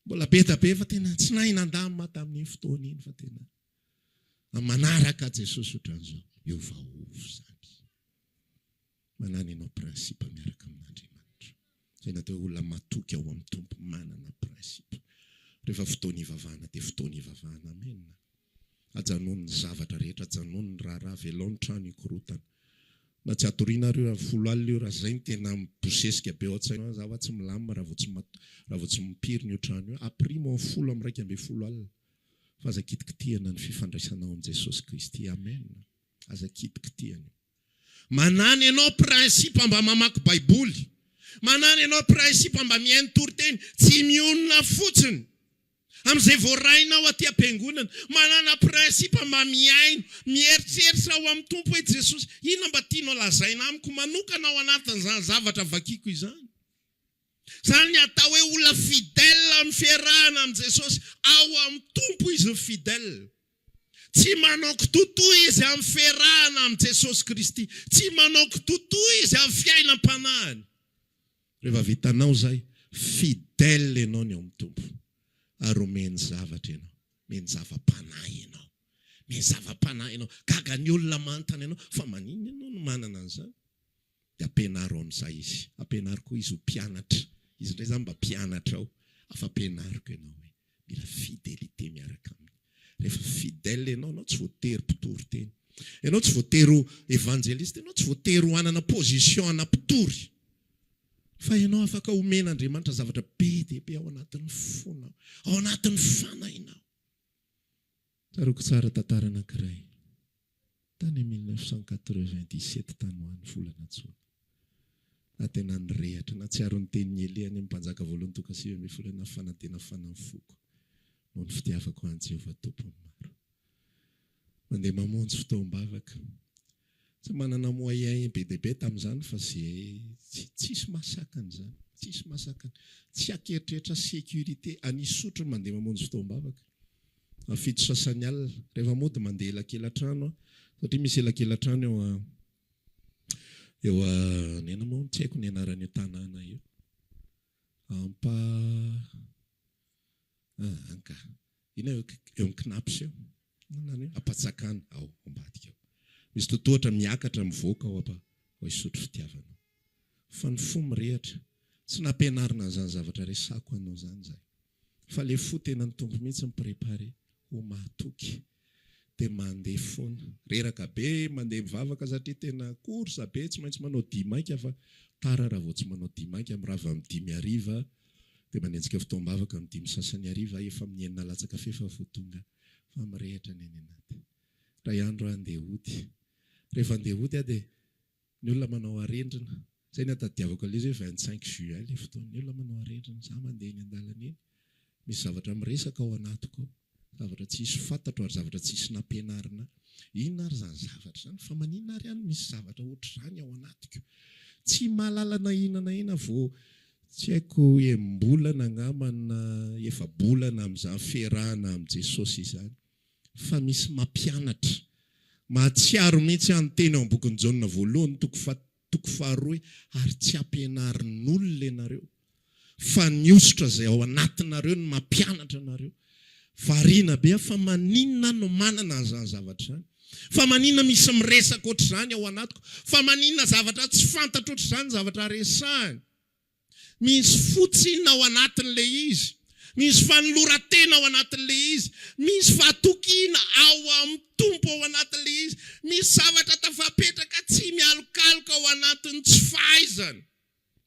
A: mbola betabe fa tena tsy nahinandamina tamin'iny fotoana iny fa tena manaraka Jesosy ohatran'izao eo vaovy zany manana ianao prinsipa miaraka amin'Andriamanitra zay natao olona matoky ao amin'ny tompo manana prinsipa rehefa fotoana ivavahana dia fotoana ivavahana amen ajanony zavatra rehetra ajanony raharaha velao ny trano ikorotana na tsy atorianareo folo alina io raha zay ny tena mibosesika be ao an-tsaina zava tsy milamina raha vao tsy mipirina io trano io aprimo amin'ny folo amin'ny raika amby folo alina fa aza kitikitihana ny fifandraisanao amin'i Jesosy Kristy amen aza kitikitihana manana ianao prinsipa mba mamaky baiboly manana ianao prinsipa mba mihaino toriteny tsy mionona fotsiny amin'izay voarainao aty am-piangonana manana prinsipa mba miaino mieritreritra ao amin'ny tompo hoe Jesosy inona mba tianao lazaina amiko manokana ao anatin'izany zavatra vakiako izany zany atao hoe olona fidèle amin'ny fiarahana amin'i Jesosy ao amin'ny tompo izy fidèle tsy manao kitotoa izy amin'ny fiarahana amin'i Jesosy Kristy tsy manao kitotoa izy amin'ny fiainam-panahiny rehefa vitanao zay fidèle ianao ny ao amin'ny tompo ary omeny zavatra ianao meny zava-panahy ianao meny zava-panahy ianao gaga ny olona manontany ianao fa manina ianao no manana an'izany dia ampianaro amin'izay izy ampianaro koa izy ho mpianatra izy indray zany mba mpianatra ao afa ampianariko ianao hoe mila fidélité miaraka aminy rehefa fidèle ianao anao tsy voatery mpitory teny ianao tsy voatery ho évangéliste ianao tsy voatery ho anana position ana mpitory fa ianao afaka omen'Andriamanitra zavatra be dia be ao anatin'ny fonao ao anatin'ny fanahinao tsaroko tsara tantara anankiray tany 1997 tany ho an'ny volana Jona na tena nyrehatra na tsy aro ny tenin'ny Eliany mpanjaka voalohany tokasivy amby volana fanantena fanany foko no ny fitiavako an'i Jehovah tompony maro mandeha mamonjy fotoam-bavaka tsy manana moyen be dia be tamin'izany fa zay tsisy masakany zany tsisy masakany tsy akeritrehitra sécurité anisotro mandeha mamonjy fotoam-bavaka afito sasany alina rehefa mody mandeha elakelan-trano satria misy elakelan-trano eo nena moa tsy haiko ny anaran'io tanàna io anka ina eo amin'ny Knaps eo nanano ampatsakana ao ambadika eo misy totohatra miakatra mivoaka ao ao isotro fitiavana fa ny fo mirehatra tsy nampianarina zany zavatra resako anao zany zay fa le fo tena ny tompo mihitsy miprepare ho mahatoky dia mandeha foana reraka be mandeha mivavaka satria tena korsa be tsy maintsy manao dimaika fa tara raha vao tsy manao dimaika mirava amin'ny 10:00 dia manenjika fotoam-bavaka amin'ny 10:30 efa amin'ny 9 latsaka fefa vao tonga fa mirehatra ny any anaty ray andro andeha hody rehefa andeha hody dia ny olona manao arendrina zay ny atadiavako ilay hoe 25 juillet ilay fotoana ny olona manao arendrina za mandeha ny an-dalana eny misy zavatra miresaka ao anatiko zavatra tsisy fantatro ary zavatra tsisy nampianarina inona ary zany zavatra zany fa maninona ary any misy zavatra ohatr'izany ao anatiko tsy mahalalana inana vao tsy haiko embolana angambana efa bolana amin'izany fiarahana amin'i Jesosy izany fa misy mampianatra mahatsiaro mihitsy anteny ao am-bokin'i Jaona voalohany toko faharoa ary tsy ampianarin'olona ianareo fa niosotra zay ao anatinareo ny mampianatra anareo variana be fa maninona no manana an'izany zavatra zany fa maninona misy miresaka ohatr'izany ao anatiko fa maninona zavatra tsy fantatra ohatr'izany zavatra resahany misy fotsiny ao anatin'ilay izy misy fanoloran-tena ao anatin'ilay izy misy fahatokiana ao amin'ny tompo ao anatin'ilay izy misy zavatra tafapetraka tsy mialokaloka ao anatin'ny tsy fahaizany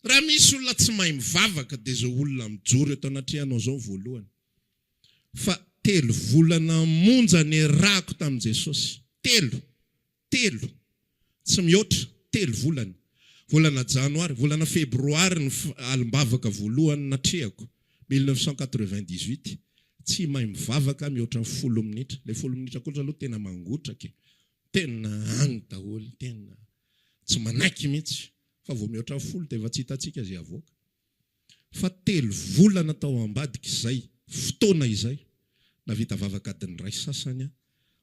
A: raha misy olona tsy mahay mivavaka dia zao olona mijoro eto anatrihanao zao voalohany fa 3 volana monja ny rako tamin'i Jesosy 3 tsy mihoatra 3 volana janoary volana febroary ny alimbavaka voalohany natrehako 1998 tsy mahay mivavaka mihoatra ny 10 minitra le 10 minitra koatra aloha tena mangotraka tena any daholo tena tsy manaiky mihitsy fa vao mihoatra ny 10 dia efa tsy hitantsika zay avoaka fa 3 volana tao ambadika izay fotoana izay navita vavakadiny ray sasany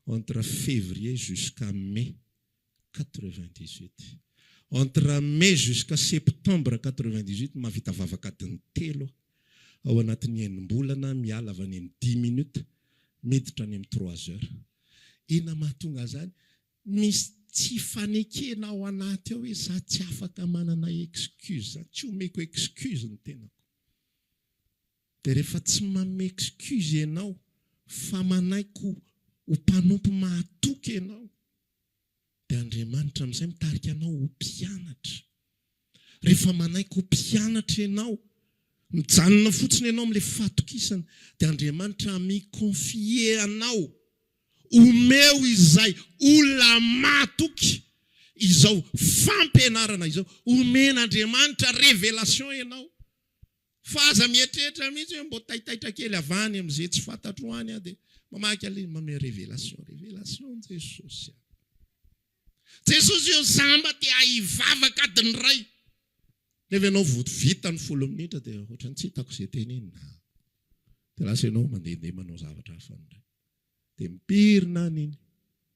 A: entre février jusqu'à mai 98. Entre mai jusqu'à septembre 98 mavita vavakadiny 3 ao anatin'ny enim-bolana miala avy any amin'ny 10 minutes miditra any amin'ny 3 heures. Ina mahatonga zany misy tsy fanekena ao anaty ao hoe za tsy afaka manana excuse, tsy omeko excuse ny tenako. Dia rehefa tsy manome excuse ianao fa manaiko ho mpanompo mahatoky ianao, dia Andriamanitra amin'izay mitarika anao ho mpianatra. Rehefa manaiko ho mpianatra ianao, mijanona fotsiny ianao amin'ilay fahatokisana, dia Andriamanitra mikonfie anao, omeo izay olona mahatoky izao fampianarana izao, omen'Andriamanitra révélation ianao. Fa aza mieritreritra mihitsy hoe mbo taitaitra kely avany amin'izay tsy fantatro any dia mamaky aliny manome révélation Jesosy. Jesosy io zamba dia hivavaka adiny ray. Nefa ianao vita ny 10 minitra dia ohatrany tsy hitako izay teny iny. Dia lasa ianao mandehandeha manao zavatra hafa indray. Dia mipirina any iny.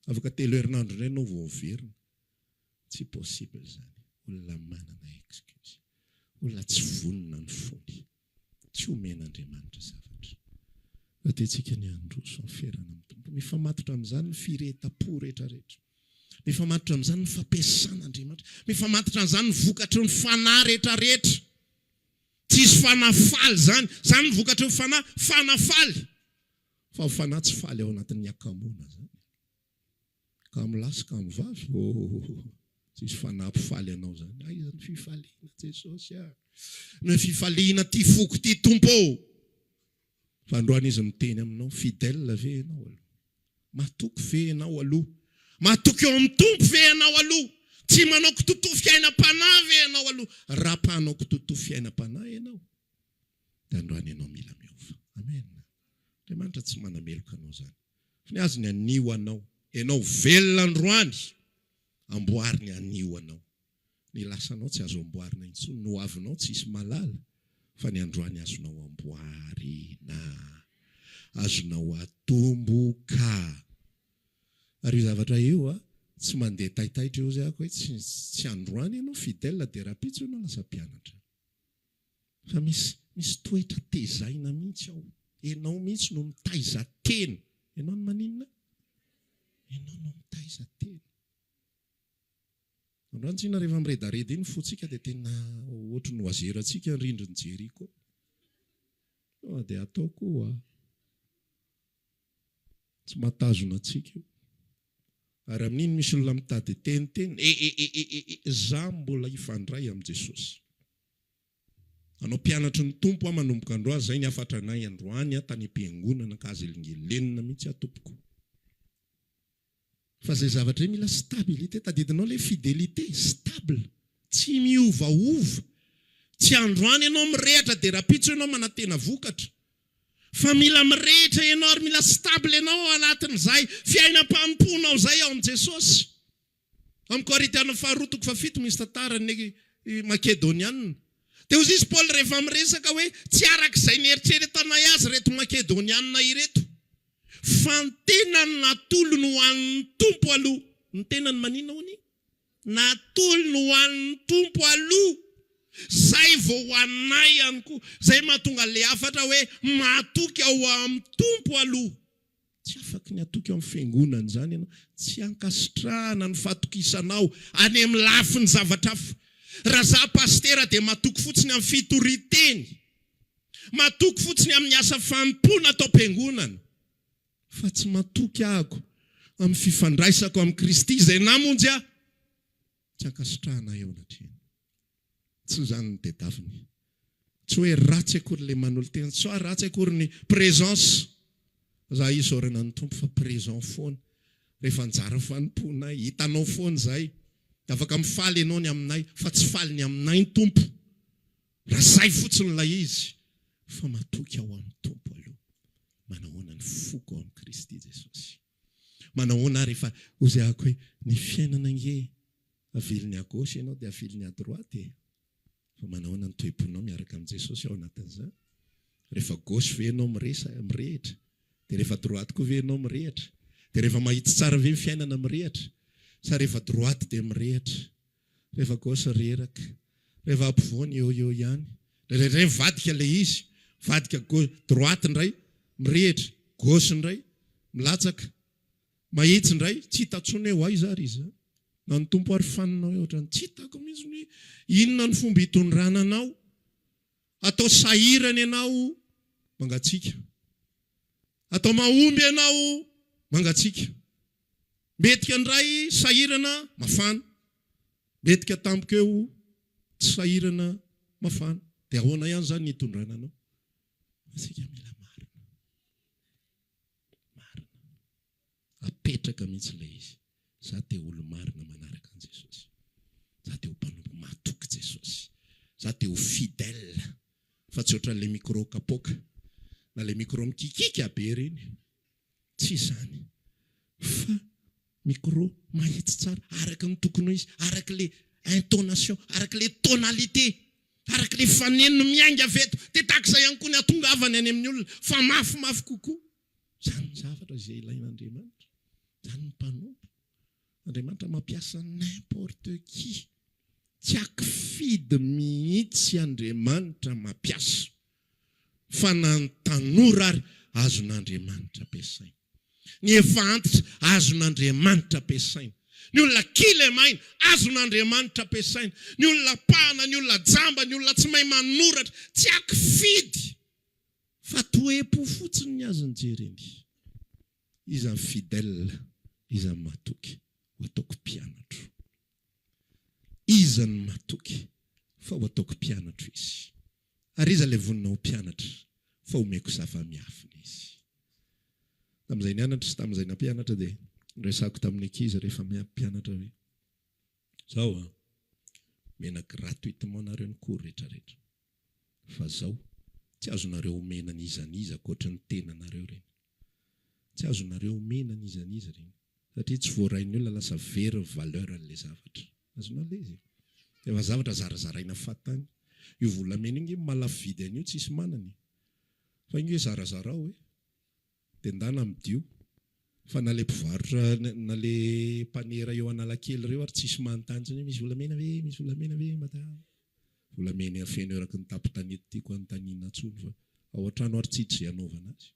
A: Afaka 3 herinandro indray ianao vao miverina. Tsy possible zany. Olona manana excuse. Olona tsy vonona ny fony. Tsy omen'Andriamanitra zavatra. Atentsika ny androso ny ferana amin'ny tompo. Mifamatotra amin'izany ny fireta-po rehetrarehetra. Mifamatotra amin'izany ny fampiasan'Andriamanitra. Mifamatotra amin'izany ny vokatry ny fanahy rehetrarehetra. Tsisy fanafaly zany. Zany ny vokatry ny fanahy, fanafaly. Fa ho fanahy tsy faly ao anatin'ny akamoana zany. Kamolahy sy kamovavy. Tsisy fanampifaly anao zany. Aiza ny fifaliana Jesosy ny fifaliana ty foko ty tompo. Fa androany izy miteny aminao, fidèle ve ianao aloha? Matoky ve ianao aloha? Matoky eo amin'ny tompo ve ianao aloha? Tsy manao kitoto fiainam-panahy ve ianao aloha? Rapanao kitoto fiainam-panahy ianao. Dia androany ianao mila miova. Amen. Andriamanitra tsy manameloka anao zany. Fa ny azy ny anio anao. Ianao velona androany. Amboariny anio anao. Ny lasanao tsy azo amboarina intsony. No avinao tsy isy malala. Fa ny androany azonao amboarina. Azonao atomboka. Ary zavatra io tsy mandeha taitaitra eo zay ako hoe tsy androany ianao fidèle dia rapitso ianao lasa mpianatra. Fa misy toetra tezaina mihitsy ao. Ianao mihitsy no mitaiza teny. Ianao no maninona? Ianao no mitaiza teny. Androany tsina rehefa miredareda iny fotsika dia tena ohatry ny oazerantsika ny rindriny Jeriko. Dia atao koa tsy matazona antsika io. Ary amin'iny misy olona mitady teny. Za mbola hifandray amin'i Jesosy. Anao mpianatra ny tompo manomboka androany, zay ny afatra anay androany tany am-piangonana ka azy elingelenina mihitsy atompoko. Fa zay zavatra mila stabilité, tadidinao ilay fidélité, stable, tsy miovaova. Tsy androany ianao mirehatra dia rapitso ianao manantena vokatra. Fa mila mirehitra ianao ary mila stable ianao anatin'izay fiainam-pamponao zay ao amin'i Jesosy. Amin'ny Korintiana 2:7 misy tantarany Makedoniana. Dia hozy izy Paul rehefa miresaka hoe tsy arak'izay nieritreretanay azy reto Makedoniana ireto. Fa ny tenany natolony ho an'ny tompo aloha. Ny tenany manina hony? Natolony ho an'ny tompo aloha. Zay vao ho anay ihany koa. Zay mahatonga le afatra hoe matoky ao amin'ny tompo aloha. Tsy afaka ny atoky ao amin'ny fiangonana zany ianao. Tsy ankasitrahana ny fatokisanao any amin'ny lafiny zavatra hafa. Raha za pastera dia matoky fotsiny amin'ny fitoriteny. Matoky fotsiny amin'ny asa fampona atao am-piangonana. Fa tsy matoky ahako amin'ny fifandraisako amin'ny Kristy izay namonjy aho. Tsy ankasitrahana eo anatrehany. Tsy zany ny tedaviny. Tsy hoe ratsy akory ilay manolo tena. Tsy hoe ratsy akory ny présence. Za izy orana ny tompo fa présent foana. Rehefa anjara fanomponay, hitanao foana zay. Afaka mifaly ianao ny aminay, fa tsy faly ny aminay ny tompo. Raha zay fotsiny ilay izy. Fa matoky ao amin'ny tompo aloha. Manahoana ny foko ao amin'ny Kristy Jesosy. Manahoana rehefa hozy ako hoe ny fiainana nge avily ny à gauche ianao dia avily ny à droite. fa manahoana ny toeponao miaraka amin'i Jesosy ao anatin'izany. Rehefa gauche ve ianao mirehitra, dia rehefa droite koa ve ianao mirehitra, dia rehefa mahita tsara ve ny fiainana mirehitra, sa rehefa droite dia mirehitra, rehefa gauche reraka, rehefa ampovoany eo ihany, rehefa vadika ilay izy, vadika droite indray mirehitra, gauche indray milatsaka, mahitsy indray tsy hitantsony eo aiza ary izy. Na ny tompo ary faninao eo ohatrany tsy hitako mihitsy ny inona ny fomba hitondrananao, atao sahirana ianao mangatsiaka, atao mahomby ianao mangatsiaka, metika indray sahirana mafana, metika tampoka eo tsy sahirana mafana, dia ahoana ihany zany ny hitondrananao. Asika mila marina, apetraka mihitsy ilay izy. Za te olo marina manaraka an Jesosy, za te ho mpanompo matoky Jesosy, za te ho fidèle, fa tsy ohatran'ilay micro kapoka na ilay micro mikikika be reny, tsy izany, fa micro mahitsy tsara araka ny tokony izy, araka ilay intonation, araka ilay tonalité, araka ilay fanenino miainga veto, dia takizay ihany koa ny atongavany any amin'ny olona fa mafimafy kokoa. Zany ny zavatra izay ilain'Andriamanitra, zany ny mpanompo. Andriamanitra mampiasa n'importe qui, tsy akifidy mihitsy Andriamanitra mampiasa, fa na ny tanora ary azon'Andriamanitra ampiasaina, ny efa antitra azon'Andriamanitra ampiasaina, ny olona kely maina azon'Andriamanitra ampiasaina, ny olona pahana, ny olona jamba, ny olona tsy mahay manoratra, tsy akifidy, fa toepo fotsiny ny azony jereny. Iza ny fidèle, iza ny matoky, ho ataoko mpianatro. Iza ny matoky, fa ho ataoko mpianatro izy. Ary iza ilay vonina ho mpianatra, fa omeko zava-miafina izy. Tamin'izay nianatra sy tamin'izay nampianatra dia resako tamin'ny ankizy rehefa mpianatra hoe, zao mena gratuitement nareo ny cours rehetrarehetra, fa zao tsy azonareo omena n'izaniza ankoatra ny tenanareo reny, tsy azonareo omena n'izaniza reny, satria tsy voarain'ny olona lasa very valeur an'ilay zavatra. Azonao ilay izy, efa zavatra zarazaraina fatany. Io volamena iny malafo vidy an'io tsisy manany, fa iny hoe zarazara hoe dia ndana midio, fa na ilay mpivarotra na ilay mpanera eo Analakely ireo ary tsisy manontany hoe misy volamena ve, misy volamena ve, volamena feno eraky ny tampon-tanety tiako anontaniana tsony, fa ao an-trano ary tsitsy izay anaovana azy.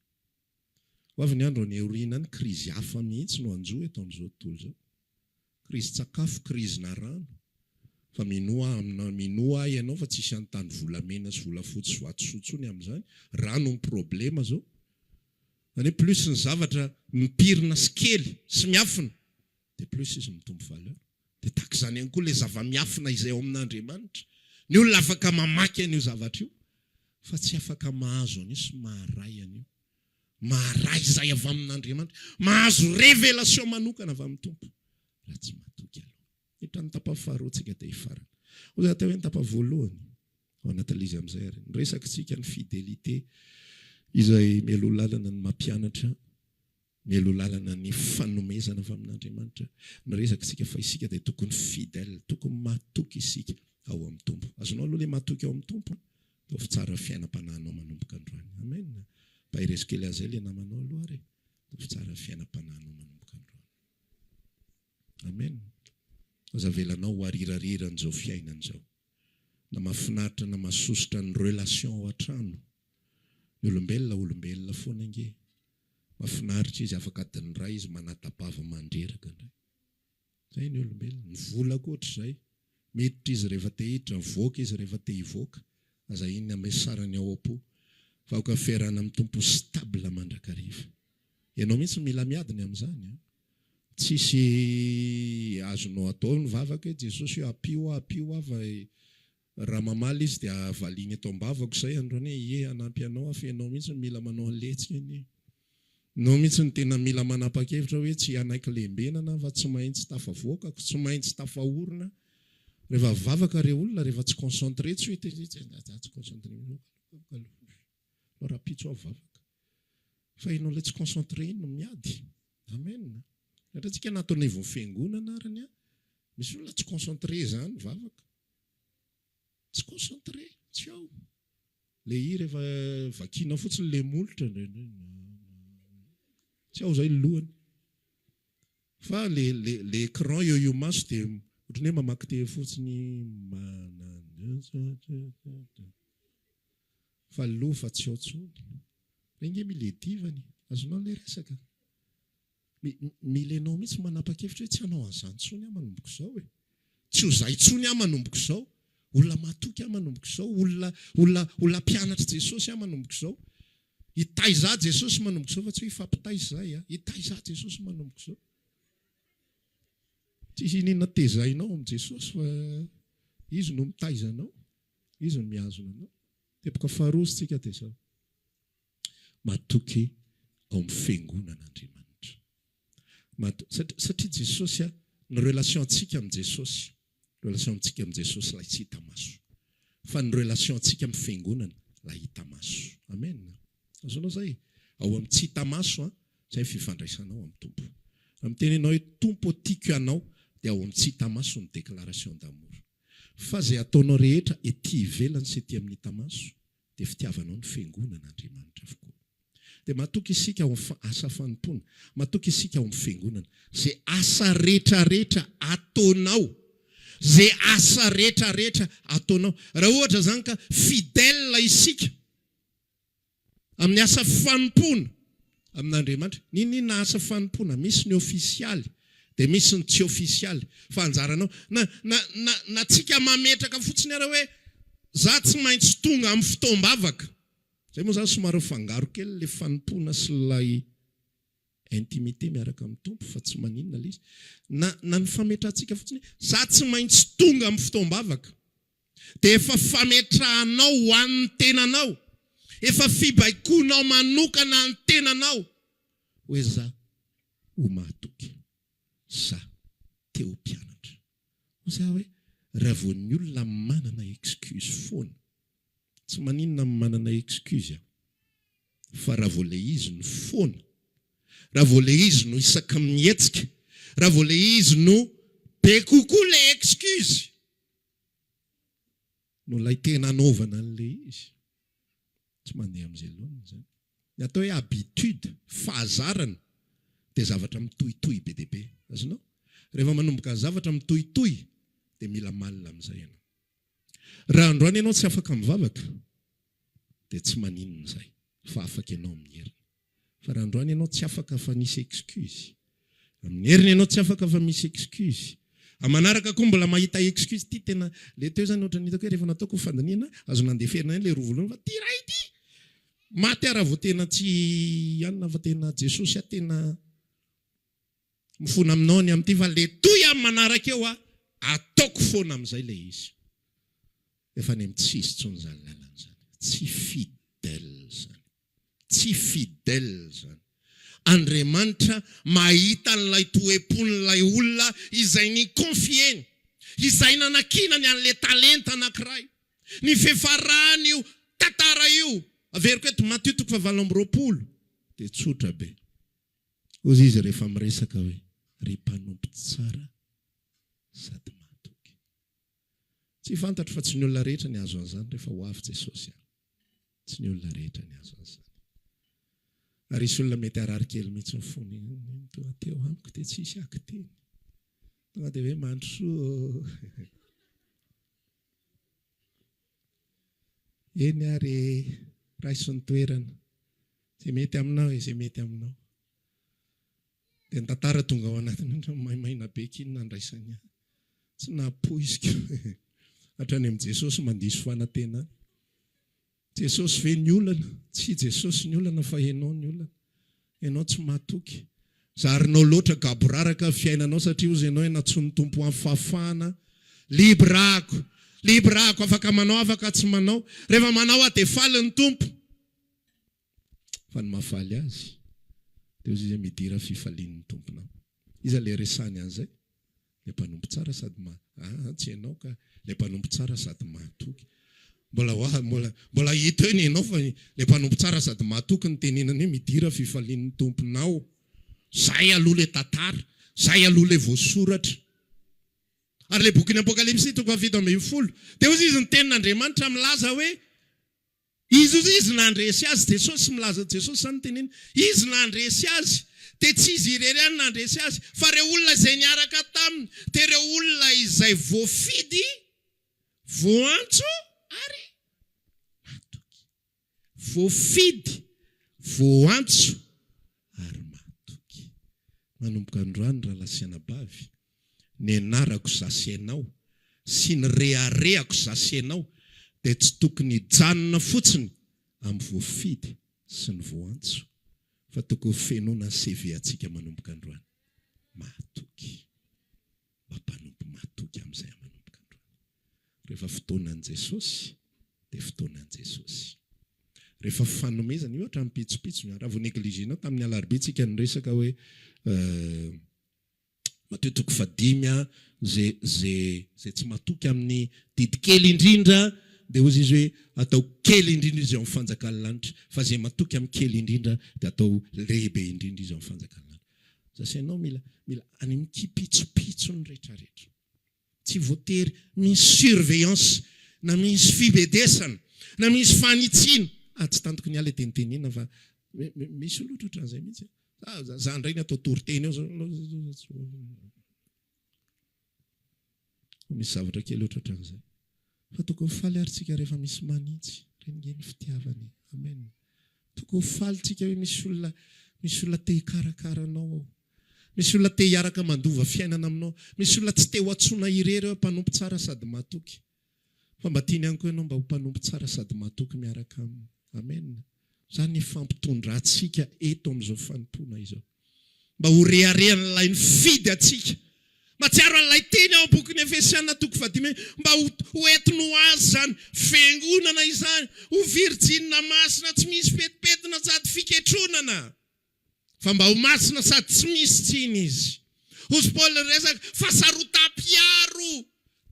A: Ho avy ny andro ny eorinany krizy hafa mihitsy no anjoa eto amin'izao tontolo izao, krizy sakafo, krizy na rano, fa minoa ianao fa tsisy anontany volamena sy volafotsy sy vatosotsony amin'izany, rano ny problema zao. Any plus ny zavatra mipirina sy kely sy miafina, dia plus izy mitombo valeur. Dia tahaka izany ihany koa ilay zava-miafina izay ao amin'Andriamanitra. Ny olona afaka mamaky an'io zavatra io, fa tsy afaka mahazo an'io sy maharay an'io. Maharay izay avy amin'Andriamanitra, mahazo révélation manokana avy amin'ny tompo, raha tsy matoky aloha. Hitra ny tapa-faharoantsika dia hifarana. Ho za teo hoe ny tapa-voalohany ao anatin'ilay izy amin'izay ary niresaka tsika ny fidélité izay melo lalana ny mampianatra, melo lalana ny fanomezana avy amin'Andriamanitra. Niresaka tsika fa isika dia tokony fidèle, tokony matoky isika ao amin'ny tompo. Azonao aloha ilay matoky ao amin'ny tompo, dia ho tsara fiainam-panahinao manomboka androany. Amen. Pahiresy kely azy ilay namanao aloha ary, dia ho tsara fiainam-panahinao manomboka androany. Amen. Aza velanao ho arirariran'izao fiainan'izao, na mahafinaritra na mahasosotra ny relation ao an-trano. Ny olombelona foana inge, mahafinaritra izy afaka adiny ray izy manatapava mandreraka indray. Zay ny olombelona, ny vola koa ohatr'izay, miditra izy rehefa te hiditra, mivoaka izy rehefa te hivoaka, aza iny amesarany ao am-po, fa aoka fiarahana amin'ny tompo stable mandrakariva. Ianao mihitsy mila miadiny amin'izany. Tsisy azonao atao ny vavaka hoe Jesosy hoe apio ava raha mamaly izy dia avaliany atao am-bavako izay androany hoe hanampy anao afa ianao mihitsy mila manao an'letsika iny. Nao mihitsy ny tena mila manapa-kevitra hoe tsy hanaiky lembenana fa tsy maintsy tafavoaka, tsy maintsy tafaorona. Rehefa vavaka reo olona rehefa tsy concentré tsy hoe tsy concentré raha pitso ao vavaka. Fa ianao ilay tsy concentré iny no miady. Amen. Rahatsika nataonay vao fiangonana arany, misy olona tsy concentré zany vavaka. tsy concentré tsy ao le i rehefa vakina fotsiny le molotra tsy ao zay ny lohany fa le écran eo maso dia ohatrany hoe mamaky te fotsiny fa loha fa tsy ao tsony renge mila divany azonao le resaka mila ianao mihitsy manapa-kevitra hoe tsy hanao an'izany tsony aho manomboko izao hoe tsy ho zay tsony aho manomboko izao olona matoky aho manomboko izao olona mpianatra Jesosy aho manomboko izao hitaiza Jesosy manomboko izao fa tsy hoe hifampitaiza zay hitaiza Jesosy manomboko izao tsisy inona tezainao amin'i Jesosy fa izy no mitaizanao izy no mihazona anao teboka faharositsika dia zao matoky ao amin'ny fiangonan'Andriamanitra satria Jesosy ny relation antsika amin'ny Jesosy relation antsika amin'ny Jesosy ilay tsy hita maso fa ny relation antsika amin'ny fiangonana ilay hita maso amen azonao zay ao amin'ny tsy hita maso zay fifandraisanao amin'ny tompo raha miteny ianao hoe tompo tiako ianao dia ao amin'ny tsy hita maso ny déclaration d'amour fa zay ataonao rehetra ety ivelany sy ety amin'ny hita maso dia fitiavanao ny fiangonan'Andriamanitra avokoa dia matoky isika ao amin'ny asa fanompona matoky isika ao amin'ny fiangonana zay asa rehetrarehetra ataonao zay asa rehetrarehetra ataonao raha ohatra zany ka fidèle isika amin'ny asa fanompona amin'Andriamanitra ninona asa fanompona misy ny ofisialy dia misy ny tsy ofisialy fa anjaranao na tsika mametraka fotsiny ara hoe za tsy maintsy tonga amin'ny fotoam-bavaka zay moa zany somary fangaro kely le fanompona sy lay intimité miaraka amin'ny tompo fa tsy maninona le izy na ny fametrantsika fotsiny za tsy maintsy tonga amin'ny fotoam-bavaka dia efa fametrahanao ho an'ny tenanao efa fibaikoanao manokana ny tenanao hoe za ho mahatoky za teo mpianatra za hoe raha vao ny olona manana excuse foana tsy maninona manana excuse fa raha vao le izy no foana raha vao le izy no isaka mihetsika raha vao le izy no be kokoa le excuse no lay tena anaovana an'le izy tsy mandeha amin'izay lohaniny zany ny atao hoe habitude fahazarana dia zavatra mitohitohy be dia be azonao rehefa manomboka zavatra mitohitohy dia mila malina amin'izay ianao raha androany ianao tsy afaka mivavaka dia tsy maninona izay fa afaka ianao amin'ny heriny fa raha androany ianao tsy afaka fa misy excuse amin'ny heriny ianao tsy afaka fa misy excuse amanaraka koa mbola mahita excuse ty tena le teo zany ohatrany hitako hoe rehefa nataoko fandaniana azo nandeferina le rovolona fa ty raha ity maty raha vao tena tsy anina fa tena Jesosy tena mifona aminao ny amin'ity fa le toy amin'ny manaraka eo ataoko foana amin'izay le izy efa ny tsisy tsony zany lalana zany tsy fidèle zany tsy fidèle zany Andriamanitra mahita n'ilay toepon''lay olona izay ny confieny izay nanakinany an'le talenta anankiray ny fifarahany io tantara io averiko eto Matthieu 7:20 dia tsotra be ozy izy rehefa miresaka hoe ry mpanompo tsara sady mahatoky tsy fantatra fa tsy ny olona rehetra ny azo an'izany rehefa ho avy Jesosy tsy ny olona rehetra ny azo an'izany ary isy olona mety arary kely mihitsy ny fony tonga teo amiko dia tsisy akiteny tonga dia hoe mandrosoa eny ary raiso ny toerana izay mety aminao izay mety aminao dia ny tantara tonga ao anatiny maimaina be kiny nandraisany tsy napoiziko hatrany amin'i Jesosy mandiso fanantenana Jesosy ve ny olana tsy Jesosy ny olana fa ianao ny olana ianao tsy mahatoky zarinao loatra gaboraraka fiainanao satria ozy ianao natsony tompo amin'ny fahafahana librako afaka manao afaka tsy manao rehefa manao dia faly ny tompo fa ny mahafaly azy dia ozy izy midira fifalian'ny tomponao iza le resany an'izay le mpanompo tsara sady tsy ianao ka le mpanompo tsara sady mahatoky mbola hita eny ianao fa le mpanompo tsara sady mahatoky ny tenenany hoe midira fifalian'ny tomponao zay aloha le tantara zay aloha le voasoratra Ary le boky ny Apokalipsy toko 7:10 dia ozy izy ny tenin'Andriamanitra milaza hoe izy nandresy azy Jesosy, milaza Jesosy zany teneny, izy nandresy azy dia tsy izy irery ihany nandresy azy fa ireo olona izay niaraka taminy, dia ireo olona izay voafidy, voantso ary matoky. Voafidy, voantso ary matoky. Manomboka androany raha lasiana bavy, ny anarako zasy ianao sy ny rehareako zasy ianao dia tsy tokony hijanona fotsiny amin'ny voafidy sy ny voantso, fa tokony fenoana CV antsika manomboka androany. Matoky. Mampanompo matoky amin'izay manomboka androany. Rehefa fotoanan'i Jesosy dia fotoanan'i Jesosy. Rehefa fanomezana, io ohatra mipitsopitso, raha vao negligenao tamin'ny alarobia tsika niresaka hoe Mateo toko 5 zay tsy matoky amin'ny didikely indrindra dia hozy izy hoe atao kely indrindra izy ao amin'ny fanjakana lanitra, fa zay matoky amin'ny kely indrindra dia atao lehibe indrindra izy ao amin'ny fanjakana lanitra. Zasy ianao mila any amin'ny kipitsopitso ny rehetrarehetra. Tsy voatery misy surveillance na misy fibedesana na misy fanitsiana. Tsy tantoko ny ala tenitenina fa misy loatra ohatran'izay mihitsy. Za ndray ny atao toriteny eo misy zavatra kely oatra ohatran'izay. Fa tokony faly ary tsika rehefa misy manitsy, reny ny fitiavany. Amen. Tokony faly tsika hoe misy olona te hikarakara anao ao. Misy olona te hiaraka mandova fiainana aminao. Misy olona tsy te ho antsoina irery hoe mpanompo tsara sady matoky. Fa mba tiany ihany koa ianao mba ho mpanompo tsara sady matoky miaraka aminy. Amen. Zany ny fampitondrantsika eto amin'izao fanompona izao. Mba ho reharehan'ilay nifidy atsika. Matsiaro an'ilay teny ao boky ny Efesiana toko 5 mba ho entiny ho azy zany fiangonana izany, ho virjinina masina tsy misy petipetina sady fiketronana. Fa mba ho masina sady tsy misy tsiny izy. Hozy Paoly resaka fahasarotam-piaro,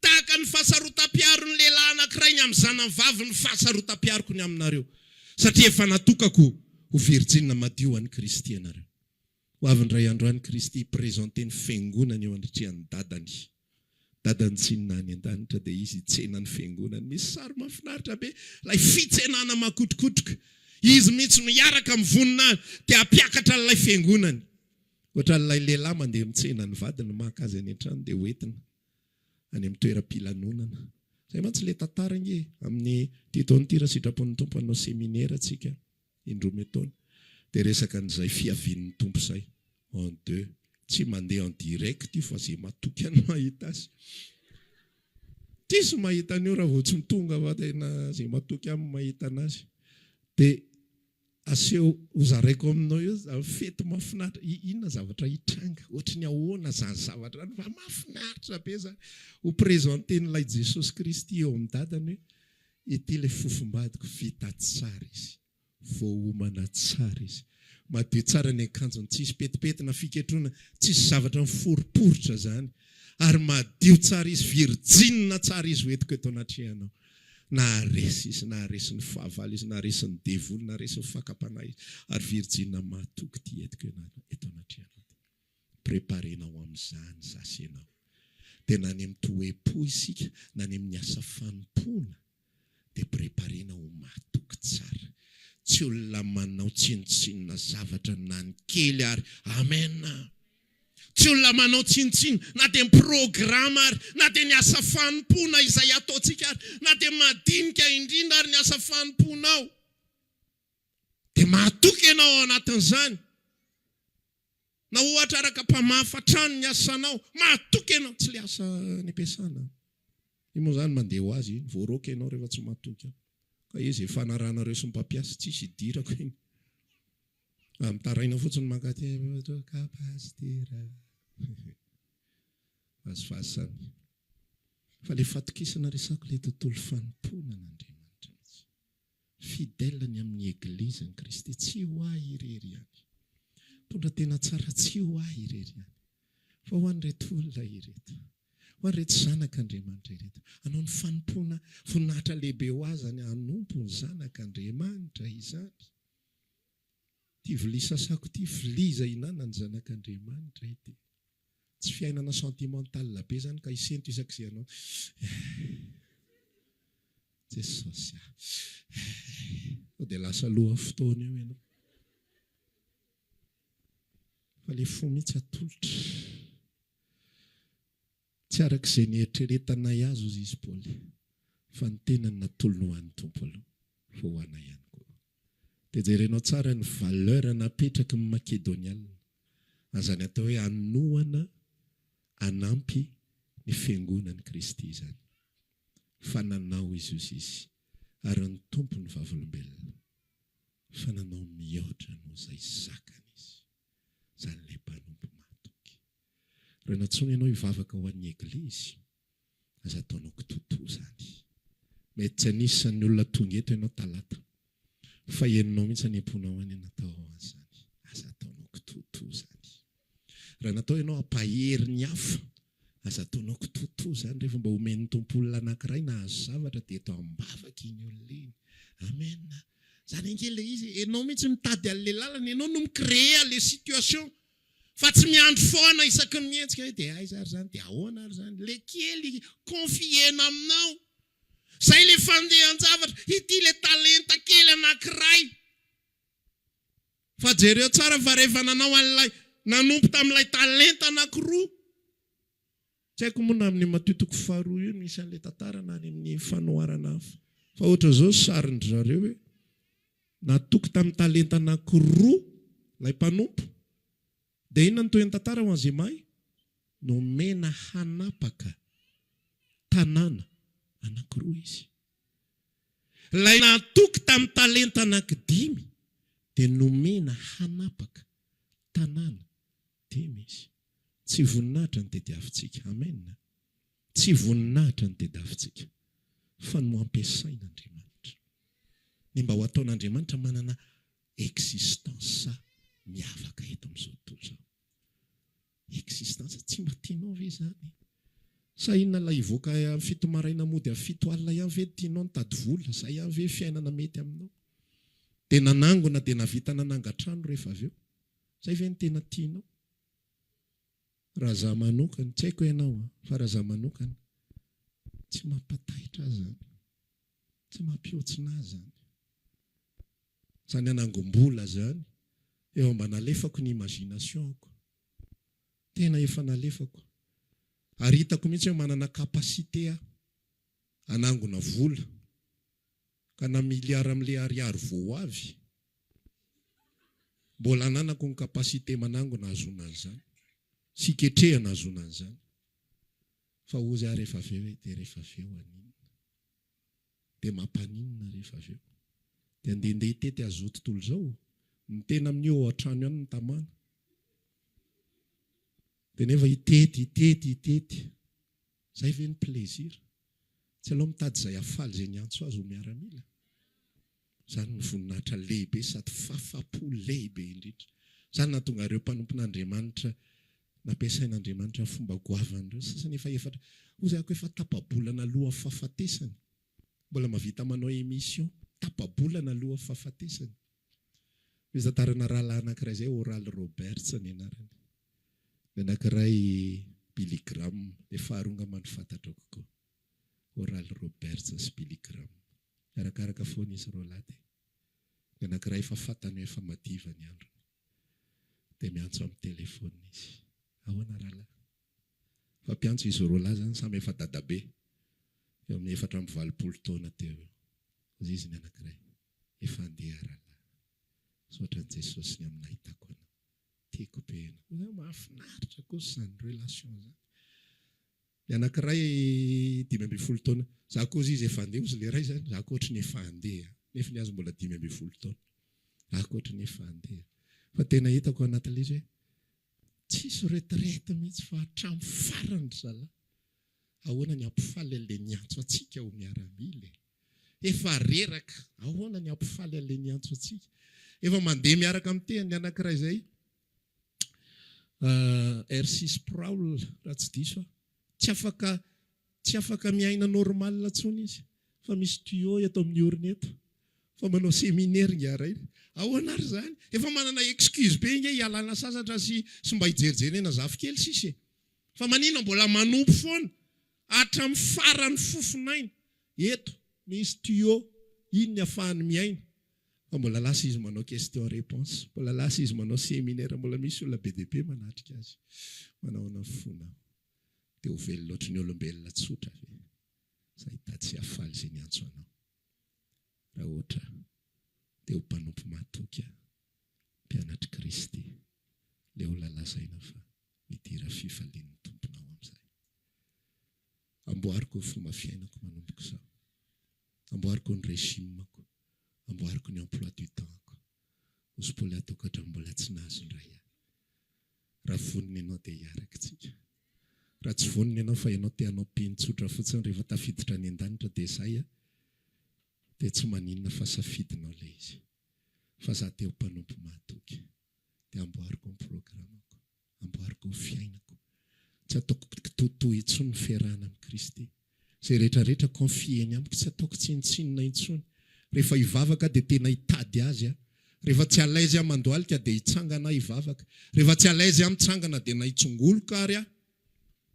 A: tahaka ny fahasarotam-piaro ny lehilahy anankiray ny amin'ny zanany vavy ny fahasarotam-piaroko ny aminareo. Satria efa natokako ho virjinina madio an'i Kristy ianareo. Ho avy indray androany Kristy prezenteny fiangonana eo andritrihan'ny dadany. Dadany tsy ninany an-danitra dia izy hitsenany fiangonana. Misy sary mahafinaritra be, ilay fitsenana makotrokotroka. Izy mihitsy no hiaraka amin'ny voninahiny dia hampiakatra ilay fiangonany. Ohatran'ilay lehilahy mandeha mitsena ny vadiny maka azy any an-trano dia hoentina any amin'ny toeram-pilanonana. Izay mantsy ilay tantara nge amin'ny taon'ny tira sitrapon'ny tompo anao seminaire atsika indroa metaona. Dia resaka an'izay fiavian'ny tompo izay en deux. Tsy mandeha en direct io fa izay matoky any mahita azy. Tsisy mahita an'io raha vao tsy mitonga fa tena izay matoky amin'ny mahita anazy. Dia aseho hozaraiko aminao io fety mahafinaritra. Inona zavatra hitranga ohatra ny ahoana zany zavatra fa mahafinaritra be zany. Ho prezenten'ilay Jesosy Kristy eo amin'ny dadany hoe ity ilay fofombadiko vita tsara izy, voahomana tsara izy, madio tsara ny akanjony, tsisy petipetina fiketrona, tsisy zavatra miforiporitra zany, ary madio tsara izy, virjinina tsara izy hoentiko eto anatrehanao. Naharesy izy, naharesy ny fahavalo izy, naharesy ny devoly, naharesy ny fakapanahy izy, ary virjinina matoky ty entiko eto anatrehanao. Preparenao amin'izany zasy ianao. Dia na any amin'ny toepo isika, na any amin'ny asa fanompona, dia preparenao ho matoky tsara. Tsy olona manao tsinotsinona zavatra na ny kely ary. Amen. Tsy olona manao tsinontsino na dia miprograma ary, na dia ny asa fanompona izay ataontsika ary, na dia madinika indrindra ary ny asa fanomponao. Dia matoky ianao ao anatin'izany. Na ohatra araka mpamahafatrano ny asanao, matoky ianao, tsy le asa ny ampiasana. Io moa zany mandeha ho azy, voaroka ianao rehefa tsy matoky. Ka izy fanarahanareo sy ny mpampiasa tsisy hidirako iny. Mitaraina fotsiny mankaty kapasitera. Vazivazany. Fa le fatokisana resako le tontolo fanompona n'Andriamanitra mihitsy. Fidèle ny amin'ny eglizy ny Kristy, tsy ho ahy irery ihany. Tondra tena tsara tsy ho ahy irery ihany. Fa ho an'ireto olona ireto. Ho an'ireto zanak'Andriamanitra ireto. Hanao ny fanompona voninahitra lehibe ho azy any hanompo ny zanak'Andriamanitra izany. Ty vilia sasako ty vilia izay hinana ny zanak'Andriamanitra ity. tsy fiainana sentimentale be zany ka isento isak'izay anao Jesosy dia lasa loha fotoana eo ianao fa le fo mihitsy atolotra tsy arak'izay nieritreretana azy ozy izy Paoly fa ny tenany natolony ho an'ny tompo aloha fa ho ana ihany koa dia jerenao tsara ny valeur napetraky ny makedoniana azany atao hoe anohana anampy ny fiangonan'i Kristy izany fa nanao izy ary ny tompo ny vavolombelona fa nanao mihoatra no izay zakany izy zany le mpanompo matoky raha natsoina ianao hivavaka ho an'ny eglizy aza ataonao kitoto zany mety tsy anisan'ny olona tonga eto ianao talata fa henonao mihitsy anemponao any natao azy zany aza ataonao kitoto zany raha natao ianao ampahery ny hafa aza ataonao kitoto zany rehefa mba homen'ny tompoolona anankiray na azo zavatra dia eto ambavaka iny olona iny amen zany angela izy ianao mihitsy mitady an'le lalana ianao no micréer le situation fa tsy miandro foana isaky ny mihetsika hoe dia aiza ary zany dia ahoana ary zany le kely confiena aminao zay le fandehan-javatra ity le talenta kely anankiray fa jereo tsara fa rehefa nanao an'ilay nanompo tamin'ilay talenta anankiroa tsy haiko moa na amin'ny matotoko faharoa io misy an'ilay tantara na any amin'ny fanoharana hafa fa ohatra zao sarindry zareo hoe natoko tamin'ny talenta anankiroa ilay mpanompo dia inona ny toen'ny tantara ho an'izay mahay nomena hanapaka tanàna anankiroa izy ilay natoko tamin'ny talenta anankidimy dia nomena hanapaka tanàna dimy izy tsy voninahitra ny tediavintsika amen tsy voninahitra ny tediavintsika fa no ampiasaina Andriamanitra ny mba ho ataon'Andriamanitra manana existence miavaka eto amin'izao tontolo izao existence tsy mba tianao ve zany sa inona la hivoaka amin'ny fito maraina mody amin'ny fito alina ihany ve tianao nitady vola zay ihany ve fiainana mety aminao dia nanangona dia navita nanangatrano rehefa avy eo zay ve ny tena tianao raha za manokana tsy haiko ianao fa raha za manokana tsy mampataitra azy zany tsy mampiotsina azy zany zany anangom-bola zany eo mba nalefako ny imaginationko tena efa nalefako ary hitako mihitsy hoe manana kapasité anangona vola ka na miliara amin'le ariary vao avy mbola ananako ny kapasité manangona azona an'izany sy ketrehana azona an'izany fa ozy aho rehefa avy eo dia rehefa avy eo aninona dia mampaninona rehefa avy eo dia andehandeha hitety azo tontolo izao ny tena amin'io ao an-trano ihany ny tamana dia nefa hitety zay ve ny plaisir tsy alao mitady izay afaly izay niantso azy ho miaramila zany ny voninahitra lehibe sady fahafapo lehibe indrindra zany nahatonga ireo mpanompon'Andriamanitra nampiasain'Andriamanitra fomba goavan'ireo sasany efa efatra ozy ako efa tapabolana aloha fahafatesany mbola mavita manao émission tapabolana aloha fahafatesany fizatarana rahalahy anankiray zay Oral Roberts ny anarany ny anankiray Billy Graham dia faharonga manofantatra kokoa Oral Roberts sy Billy Graham arakaraka foana izy roa lahy dia ny anankiray efa fantany efa madiva ny androny dia miantso amin'ny telefona izy ahoana rahalahy fa mpiantso izy roa lahy zany samy efa dadabe eo amin'ny 4-20 taona teo eo izy ny anankiray efa andeha rahalahy sotra ny Jesosy ny amin'ny nahitako ana tiako be ena mahafinaritra kosa zany relation zany ny anankiray 15 taona za koa izy efa andeha ozy le ray zany za koa ohatry ny efa andeha nefa ny azy mbola 15 taona za koa ohatry ny efa andeha fa tena hitako anatin'ilay izy hoe tsisy retraite mihitsy fa hatramy farany zalahy ahoana ny ampifaly an'le niantso atsika ho miaramila efa reraka ahoana ny ampifaly an'le niantso atsika efa mandeha miaraka amin'ny ny anankiray zay R6 Prowl raha tsy diso tsy afaka miaina normal latsony izy fa misy tuyau eto amin'ny oriny eto fa manao séminaire ngaray ahoana ary zany efa manana excuse be inge hialana sasatra sy mba hijerijerena zafy kely sisy fa manina mbola manompo foana hatramin'ny farany fofinaina eto misy tuyau iny ny ahafahany miaina fa mbola lasa izy manao question réponse mbola lasa izy manao séminaire mbola misy olona be deaibe manatrika azy manao ana fona dia ho velo loatra ny olombelona tsotra ve zay tatsy hafaly zay ny antso anao raha ohatra dia ho mpanompo mahatoky mpianatry Kristy le olona lazaina fa midira fifalian'ny tomponao amin'izay amboariko ny fomba fiainako manomboka izao amboariko ny régimako amboariko ny emploi du tempsko osy mbola ataoko hatra mbola tsy nahazo indray raha voniny ianao dia hiaraka tsika raha tsy voniny ianao fa ianao te hanao mpinotsotra fotsiny rehefa tafiditra any an-danitra dia izay dia tsy maninona fa safidinao ilay izy fa za te ho mpanompo mahatoky dia amboariko ny programako amboariko ny fiainako tsy ataoko totoy intsony ny fiarahana amin'ny Kristy zay rehetrarehetra confieny amiko tsy ataoko tsinitsinina intsony rehefa hivavaka dia tena hitady azy rehefa tsy alaizy aho mandoalika dia hitsangana hivavaka rehefa tsy alaizy aho mitsangana dia na hitsongoloko ary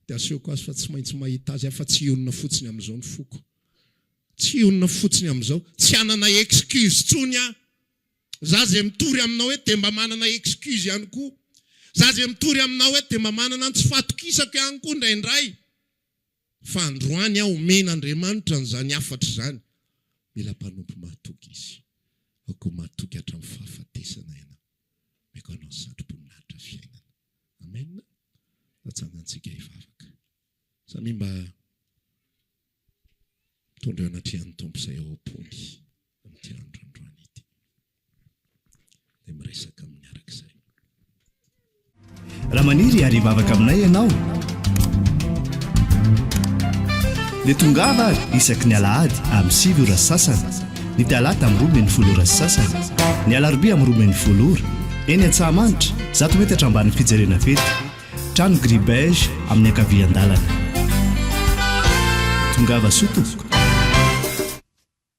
A: dia asehoko azy fa tsy maintsy mahita azy fa tsy ionina fotsiny amin'izao ny foko tsy ionina fotsiny amin'izao tsy hanana excuse tsony za zay mitory aminao hoe dia mba manana excuse ihany koa za zay mitory aminao hoe dia mba manana tsy fatokisako ihany koa indraindray fa androany aho omen'Andriamanitra n'izany afatra izany mila mpanompo mahatoky izy ako mahatoky hatramin'ny fahafatesana ianao meko anao satrom-poninahitra fiainana amen atsangantsika hivavaka samy mba mitondra anatrihan'ny tompo izay ao am-pony amin'ity androandroany ity dia miresaka amin'ny arak'izay
B: raha maniry ary hivavaka aminay ianao dia tongava isaky ny alahady amin'ny 7 ora sasany ny talata amin'ny 12 ora sasany ny alarobia amin'ny 12 ora eny Antsahamanitra 100 metatra ambanin'ny fijerena fety trano gribege amin'ny ankavian-dalana tongava sotoboka